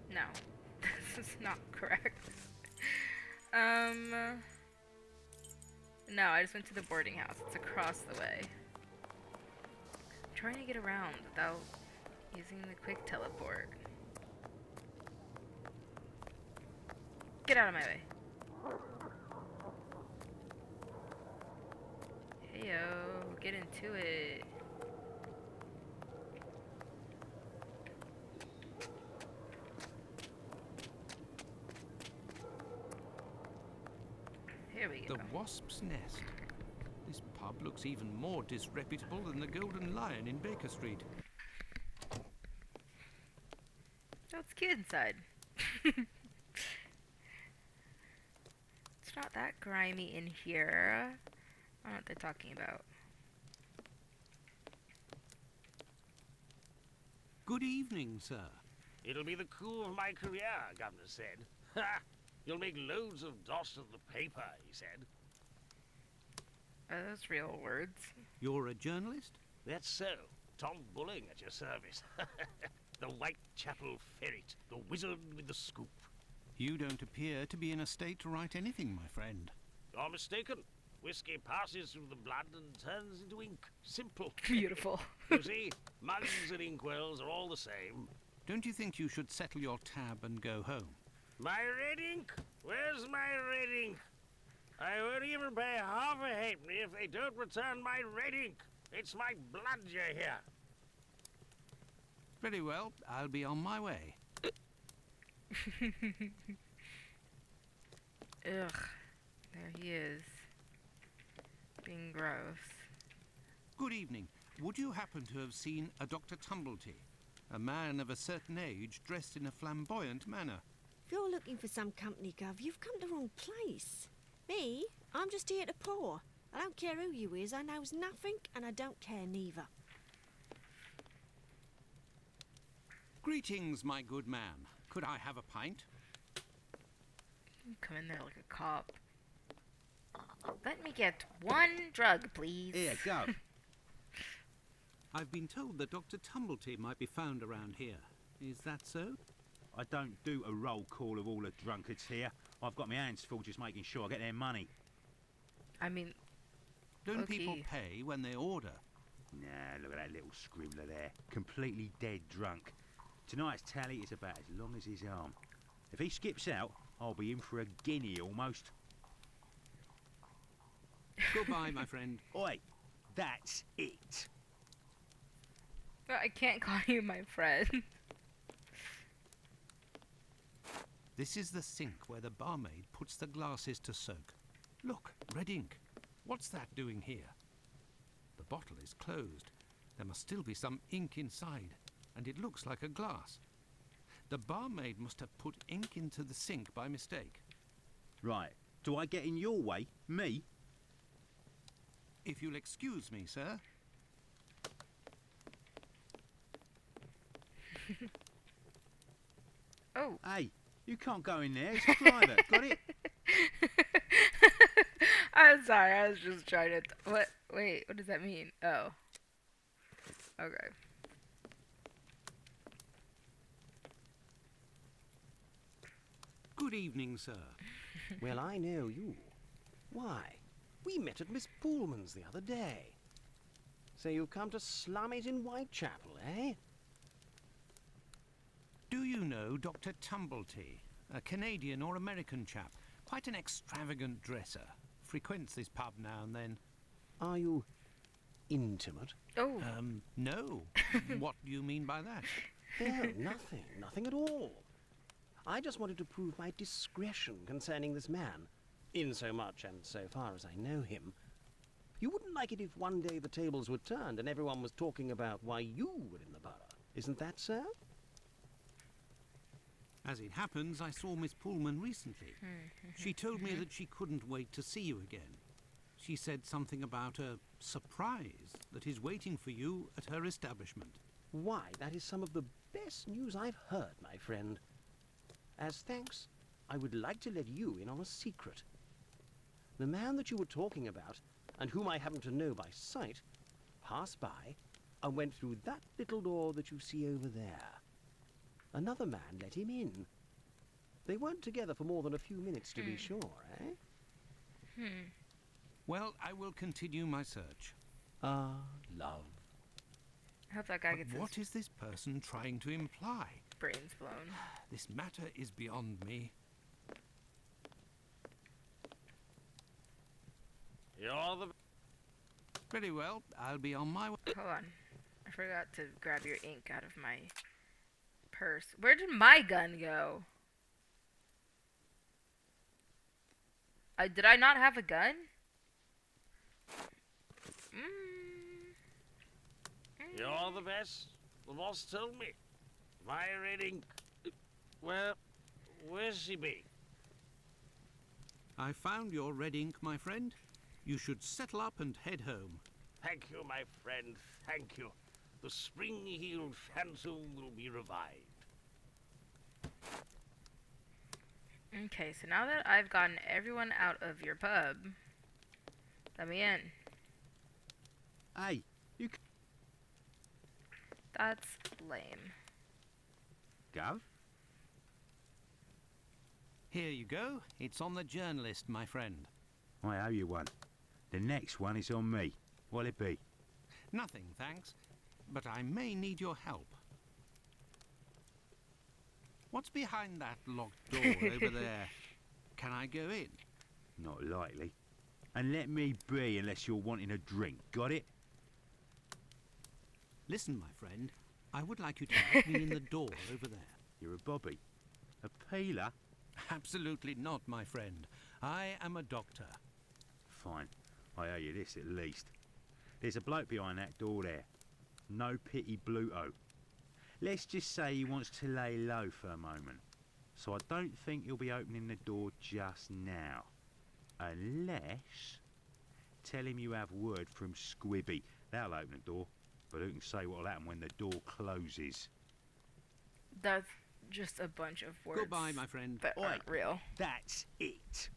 No, this is not correct. No, I just went to the boarding house. It's across the way. I'm trying to get around without using the quick teleport. Get out of my way. Heyo, get into it. Here we go. The Wasp's Nest. This pub looks even more disreputable than the Golden Lion in Baker Street. Oh, it's cute inside. It's not that grimy in here. I don't know what they're talking about. Good evening, sir. It'll be the coup of my career, Governor said. Ha! You'll make loads of dots of the paper, he said. Are those real words? You're a journalist? That's so. Tom Bulling at your service. The Whitechapel ferret, the wizard with the scoop. You don't appear to be in a state to write anything, my friend. You're mistaken. Whiskey passes through the blood and turns into ink. Simple. Beautiful. You see, mugs and inkwells are all the same. Don't you think you should settle your tab and go home? My red ink? Where's my red ink? I won't even pay half a halfpenny if they don't return my red ink. It's my blood you hear. Very well, I'll be on my way. Ugh. There he is. Being gross. Good evening. Would you happen to have seen a Dr. Tumblety? A man of a certain age dressed in a flamboyant manner. If you're looking for some company, Gov, you've come to the wrong place. Me? I'm just here to pour. I don't care who you is, I knows nothing, and I don't care neither. Greetings, my good man. Could I have a pint? You come in there like a cop. Let me get one drug, please. Here, go. I've been told that Dr. Tumblety might be found around here. Is that so? I don't do a roll call of all the drunkards here. I've got my hands full just making sure I get their money. I mean, Don't look-key. people pay when they order? Nah, look at that little scribbler there. Completely dead drunk. Tonight's tally is about as long as his arm. If he skips out, I'll be in for a guinea almost. Goodbye, my friend. Oi, that's it. No, I can't call you my friend. This is the sink where the barmaid puts the glasses to soak. Look, red ink. What's that doing here? The bottle is closed. There must still be some ink inside, and it looks like a glass. The barmaid must have put ink into the sink by mistake. Right, do I get in your way? Me? If you'll excuse me, sir. Oh. Hey, you can't go in there. It's private. Got it? I'm sorry, I was just trying to... What? Wait, what does that mean? Oh. Okay. Good evening, sir. Well, I know you. Why? We met at Miss Poolman's the other day. So you've come to slum it in Whitechapel, eh? Do you know Dr. Tumblety, a Canadian or American chap? Quite an extravagant dresser. Frequents this pub now and then. Are you intimate? Oh. No. What do you mean by that? No, nothing. Nothing at all. I just wanted to prove my discretion concerning this man, in so much and so far as I know him. You wouldn't like it if one day the tables were turned and everyone was talking about why you were in the borough. Isn't that so? As it happens, I saw Miss Poolman recently. She told me that she couldn't wait to see you again. She said something about a surprise that is waiting for you at her establishment. Why, that is some of the best news I've heard, my friend. As thanks, I would like to let you in on a secret. The man that you were talking about, and whom I happen to know by sight, passed by and went through that little door that you see over there. Another man let him in. They weren't together for more than a few minutes, to be sure, eh? Well, I will continue my search. Ah, love. I hope that guy But gets what his is this person trying to imply? brains blown. This matter is beyond me. You're the... Very well, I'll be on my way. Hold on. I forgot to grab your ink out of my purse. Where did my gun go? Did I not have a gun? You're the best. The boss told me. My reading... Well, where's she be? I found your red ink, my friend. You should settle up and head home. Thank you, my friend, thank you. The spring-heeled phantom will be revived. Okay, so now that I've gotten everyone out of your pub, let me in. Hey, you That's lame. Gov? Here you go. It's on the journalist, my friend. I owe you one. The next one is on me. What'll it be? Nothing, thanks. But I may need your help. What's behind that locked door over there? Can I go in? Not likely. And let me be unless you're wanting a drink. Got it? Listen, my friend. I would like you to let me in the door over there. You're a bobby. A peeler? Absolutely not, my friend. I am a doctor. Fine. I owe you this at least. There's a bloke behind that door there. No pity Bluto. Let's just say he wants to lay low for a moment. So I don't think he'll be opening the door just now. Unless... Tell him you have word from Squibby. That'll open the door. But who can say what'll happen when the door closes? That's just a bunch of words. Goodbye, my friend. That aren't real. That's it.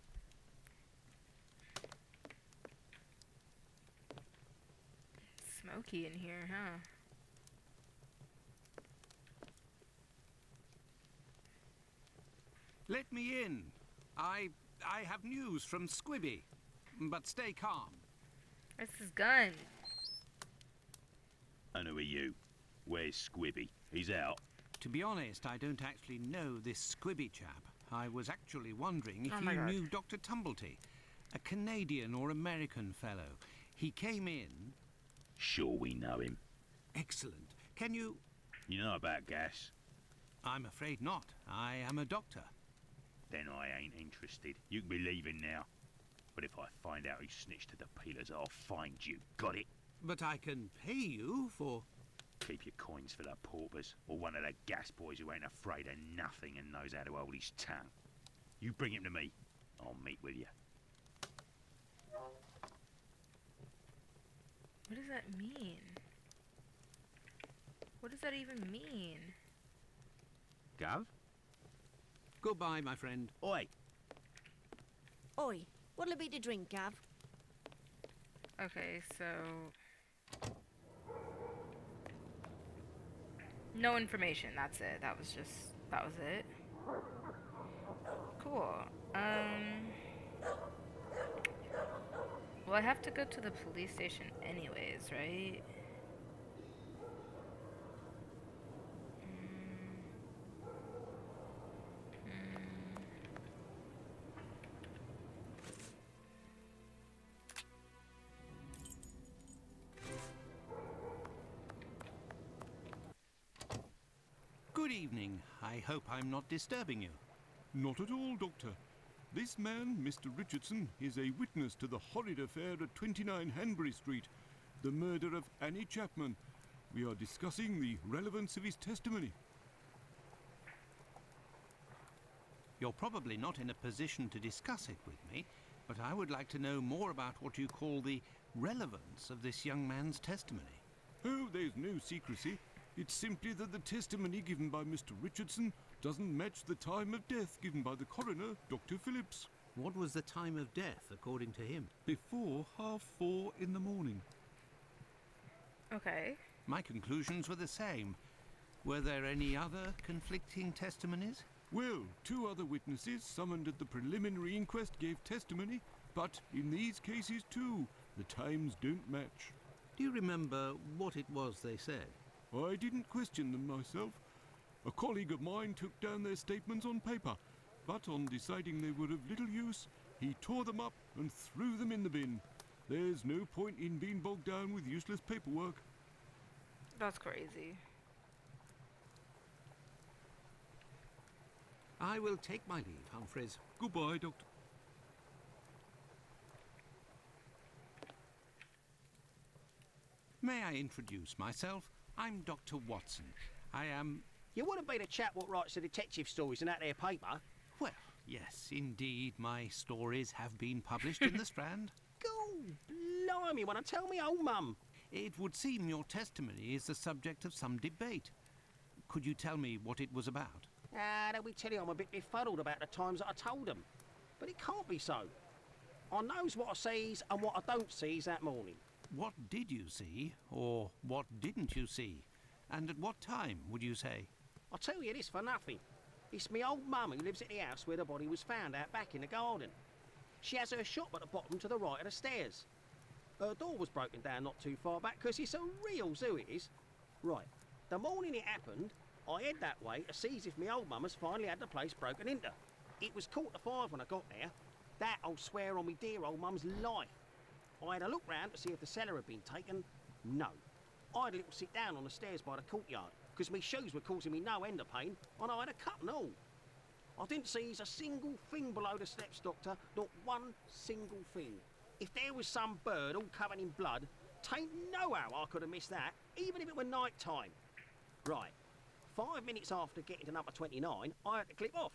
Smoky in here, huh? Let me in. I have news from Squibby. But stay calm. Where's his gun? And who are you? Where's Squibby? He's out. To be honest, I don't actually know this Squibby chap. I was actually wondering if Oh my you God. knew Dr. Tumblety, a Canadian or American fellow. He came in... Sure we know him. Excellent. Can you... You know about gas? I'm afraid not. I am a doctor. Then I ain't interested. You can be leaving now. But if I find out who snitched to the peelers, I'll find you. Got it? But I can pay you for... Keep your coins for the paupers, or one of the gas boys who ain't afraid of nothing and knows how to hold his tongue. You bring him to me. I'll meet with you. What does that mean? What does that even mean? Gov? Goodbye, my friend. Oi! Oi, what'll it be to drink, Gav? Okay, so... No information, that's it. That was it. Cool. Well, I have to go to the police station anyways, right? Good evening. I hope I'm not disturbing you. Not at all, Doctor. This man, Mr. Richardson, is a witness to the horrid affair at 29 Hanbury Street, the murder of Annie Chapman. We are discussing the relevance of his testimony. You're probably not in a position to discuss it with me, but I would like to know more about what you call the relevance of this young man's testimony. Oh, there's no secrecy. It's simply that the testimony given by Mr. Richardson doesn't match the time of death given by the coroner, Dr. Phillips. What was the time of death, according to him? Before 4:30 in the morning. Okay. My conclusions were the same. Were there any other conflicting testimonies? Well, 2 other witnesses summoned at the preliminary inquest gave testimony, but in these cases too, the times don't match. Do you remember what it was they said? I didn't question them myself. A colleague of mine took down their statements on paper, but on deciding they were of little use, he tore them up and threw them in the bin. There's no point in being bogged down with useless paperwork. That's crazy. I will take my leave, Humphreys. Goodbye, Doctor. May I introduce myself? I'm Dr. Watson. I am... You wouldn't be the chap what writes the detective stories in that there paper? Well, yes, indeed, my stories have been published in the Strand. Go, blimey, wanna tell me old mum? It would seem your testimony is the subject of some debate. Could you tell me what it was about? They'll be telling I'm a bit befuddled about the times that I told them. But it can't be so. I knows what I sees and what I don't sees that morning. What did you see, or what didn't you see? And at what time, would you say? I'll tell you this for nothing. It's me old mum who lives at the house where the body was found out back in the garden. She has her shop at the bottom to the right of the stairs. Her door was broken down not too far back, 'cause it's a real zoo, it is. Right, the morning it happened, I head that way to see if my old mum has finally had the place broken into. It was 4:45 when I got there. That I'll swear on me dear old mum's life. I had a look round to see if the cellar had been taken. No. I had a little sit down on the stairs by the courtyard, 'cause my shoes were causing me no end of pain, and I had a cut and all. I didn't see a single thing below the steps, Doctor, not one single thing. If there was some bird all covered in blood, tain't no how I could have missed that, even if it were night time. Right, 5 minutes after getting to number 29, I had to clip off.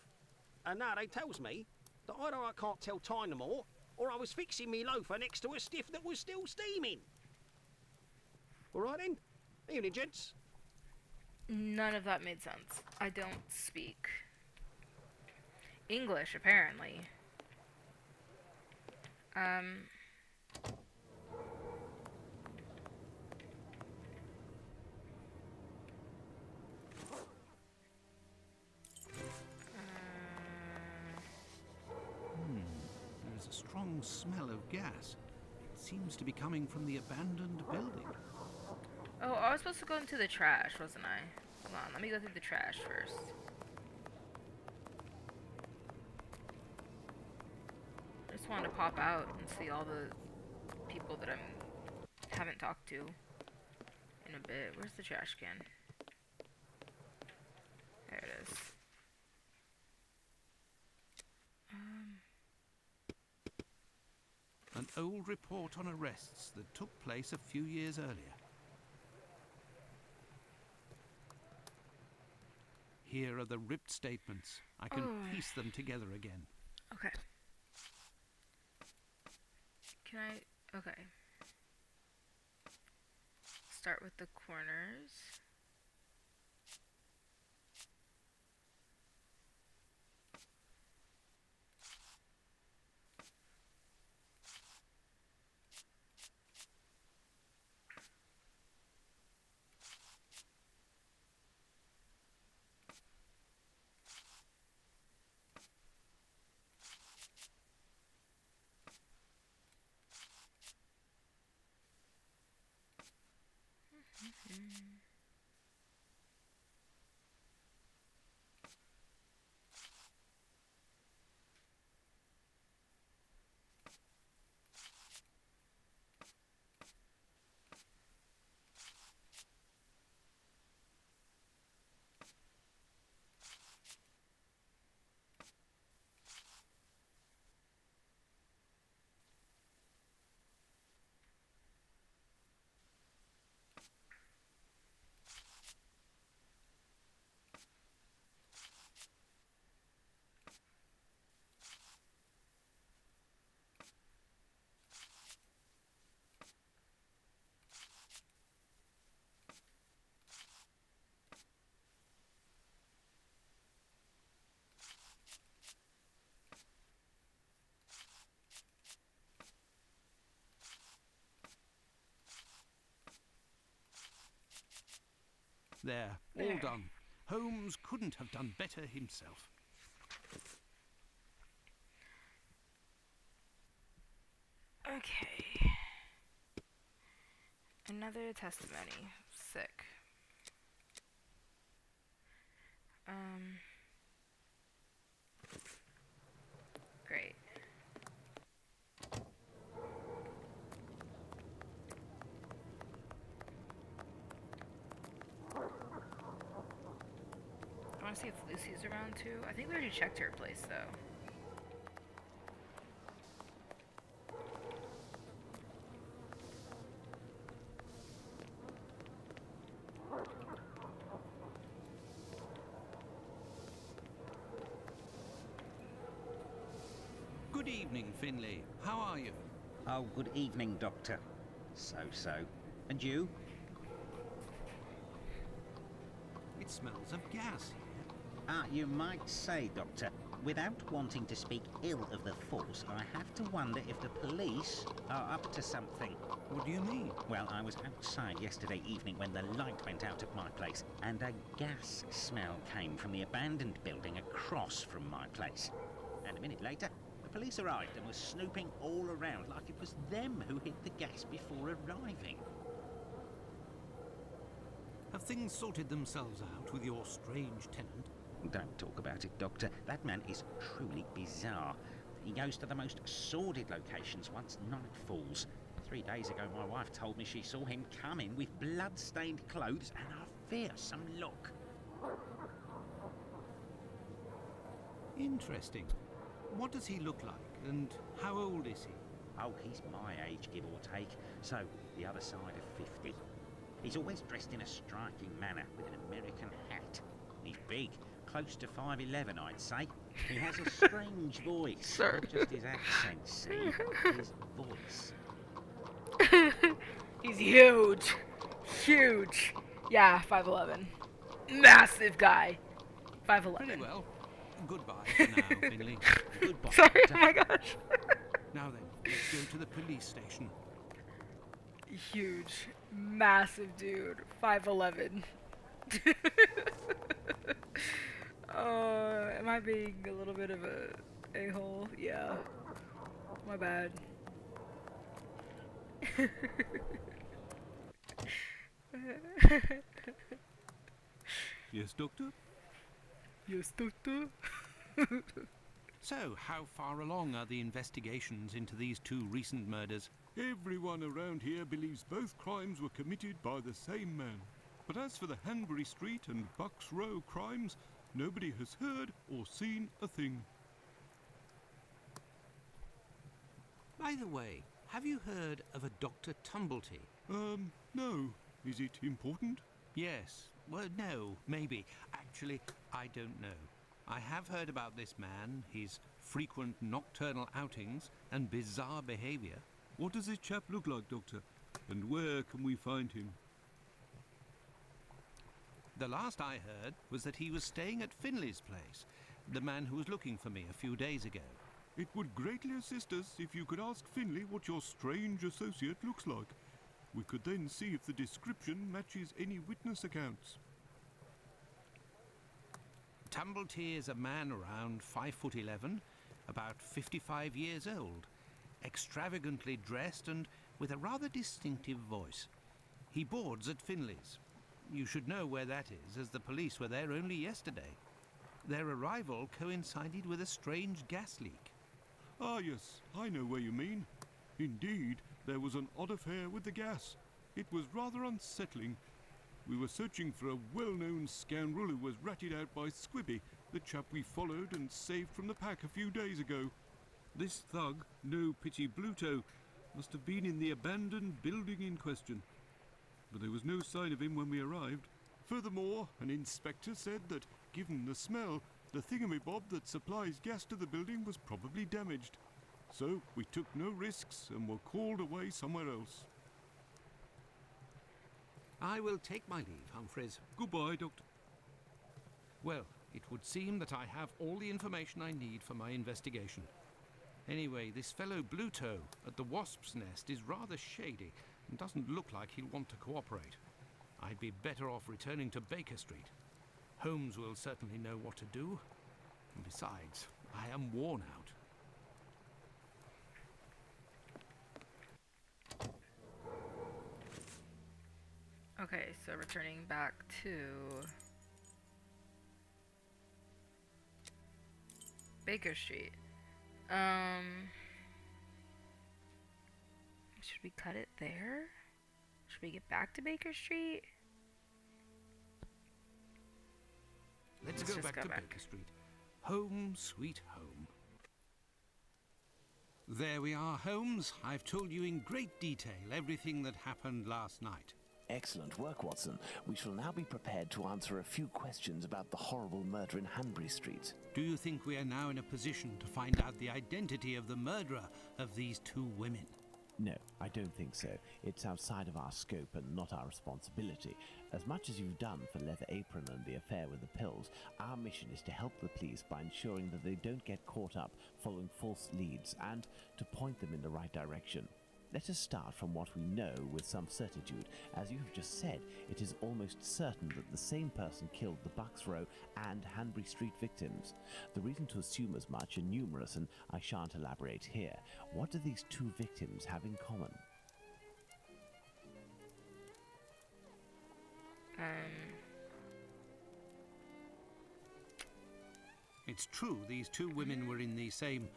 And now they tells me that either I can't tell time no more, or I was fixing me loafer next to a stiff that was still steaming. All right then, evening gents. None of that made sense. I don't speak English, apparently. Um... There's a strong smell of gas. It seems to be coming from the abandoned building. Oh, I was supposed to go into the trash, wasn't I? Hold on, let me go through the trash first. I just wanted to pop out and see all the people that I haven't talked to in a bit. Where's the trash can? There it is. An old report on arrests that took place a few years earlier. Here are the ripped statements. I can piece them together again. Okay. Can I... Okay. Start with the corners. There, all done. Holmes couldn't have done better himself. Okay. Another testimony. Sick. Great. I want to see if Lucy's around too. I think we already checked her place though. Good evening, Finlay. How are you? Oh, good evening, Doctor. So. And you? It smells of gas here. Ah, you might say, Doctor. Without wanting to speak ill of the force, I have to wonder if the police are up to something. What do you mean? Well, I was outside yesterday evening when the light went out at my place, and a gas smell came from the abandoned building across from my place. And a minute later, the police arrived and was snooping all around like it was them who hid the gas before arriving. Have things sorted themselves out with your strange tenant? Don't talk about it, Doctor. That man is truly bizarre. He goes to the most sordid locations once night falls. 3 days ago, my wife told me she saw him come in with blood-stained clothes and a fearsome look. Interesting. What does he look like, and how old is he? Oh, he's my age, give or take, so the other side of 50. He's always dressed in a striking manner with an American hat. He's big, close to 5'11", I'd say. He has a strange voice. Sir. Not just his accent, see? His voice. He's huge. Huge. Yeah, 5'11". Massive guy. 5'11". Very well. Goodbye for now, Finley. Goodbye. Sorry, Doctor. oh my gosh. Now then, let's go to the police station. Huge. Massive dude. 5'11". Am I being a little bit of a hole? Yeah. My bad. Yes, Doctor? Yes, doctor. So, how far along are the investigations into these 2 recent murders? Everyone around here believes both crimes were committed by the same man. But as for the Hanbury Street and Bucks Row crimes, nobody has heard or seen a thing. By the way, have you heard of a Dr. Tumblety? No. Is it important? Yes. Well, no, maybe. Actually, I don't know. I have heard about this man, his frequent nocturnal outings, and bizarre behaviour. What does this chap look like, Doctor? And where can we find him? The last I heard was that he was staying at Finley's place, the man who was looking for me a few days ago. It would greatly assist us if you could ask Finley what your strange associate looks like. We could then see if the description matches any witness accounts. Tumblety is a man around 5'11", about 55 years old, extravagantly dressed and with a rather distinctive voice. He boards at Finley's. You should know where that is, as the police were there only yesterday. Their arrival coincided with a strange gas leak. Ah, yes, I know where you mean. Indeed, there was an odd affair with the gas. It was rather unsettling. We were searching for a well-known scoundrel who was ratted out by Squibby, the chap we followed and saved from the pack a few days ago. This thug, no pity Bluto, must have been in the abandoned building in question. But there was no sign of him when we arrived. Furthermore, an inspector said that, given the smell, the thingamabob that supplies gas to the building was probably damaged. So we took no risks and were called away somewhere else. I will take my leave, Humphreys. Goodbye, Doctor. Well, it would seem that I have all the information I need for my investigation. Anyway, this fellow Bluto at the Wasp's Nest is rather shady and doesn't look like he'll want to cooperate. I'd be better off returning to Baker Street. Holmes will certainly know what to do. And besides, I am worn out. Okay, so returning back to Baker Street. Should we cut it there? Should we get back to Baker Street? Let's Let's go just back go to back. Baker Street. Home, sweet home. There we are, Holmes. I've told you in great detail everything that happened last night. Excellent work, Watson. We shall now be prepared to answer a few questions about the horrible murder in Hanbury Street. Do you think we are now in a position to find out the identity of the murderer of these 2 women? No, I don't think so. It's outside of our scope and not our responsibility. As much as you've done for Leather Apron and the affair with the pills, our mission is to help the police by ensuring that they don't get caught up following false leads and to point them in the right direction. Let us start from what we know with some certitude. As you have just said, it is almost certain that the same person killed the Bucks Row and Hanbury Street victims. The reason to assume as much are numerous, and I shan't elaborate here. What do these two victims have in common? It's true these two women were in the same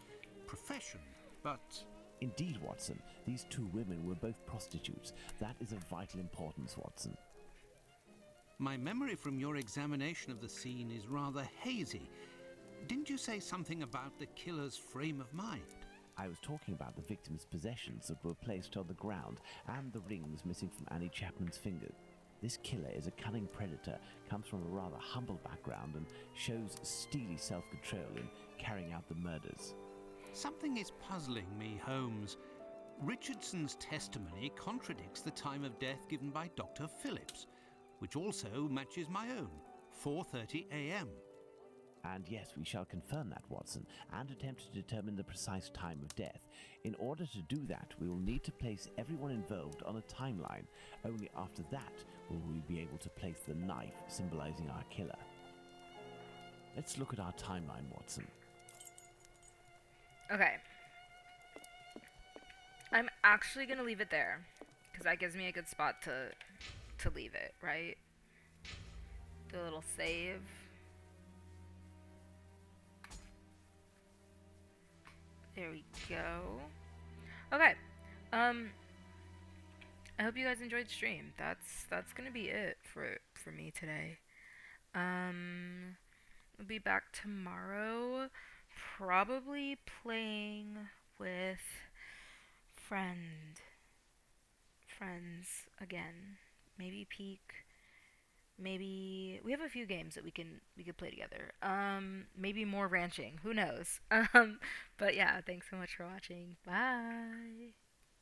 profession, but Indeed, Watson. These two women were both prostitutes. That is of vital importance, Watson. my memory from your examination of the scene is rather hazy. Didn't you say something about the killer's frame of mind? I was talking about the victim's possessions that were placed on the ground and the rings missing from Annie Chapman's finger. This killer is a cunning predator, comes from a rather humble background, and shows steely self-control in carrying out the murders. Something is puzzling me, Holmes. Richardson's testimony contradicts the time of death given by Dr. Phillips, which also matches my own, 4:30 a.m. And yes, we shall confirm that, Watson, and attempt to determine the precise time of death. In order to do that, we will need to place everyone involved on a timeline. Only after that will we be able to place the knife symbolizing our killer. Let's look at our timeline, Watson. Okay. I'm actually gonna leave it there, because that gives me a good spot to leave it, right? Do a little save. There we go. Okay. I hope you guys enjoyed the stream. That's gonna be it for me today. We'll be back tomorrow, probably playing with friends again. Maybe Peak. Maybe we have a few games that we could play together. Maybe more ranching. Who knows? But yeah, thanks so much for watching. Bye.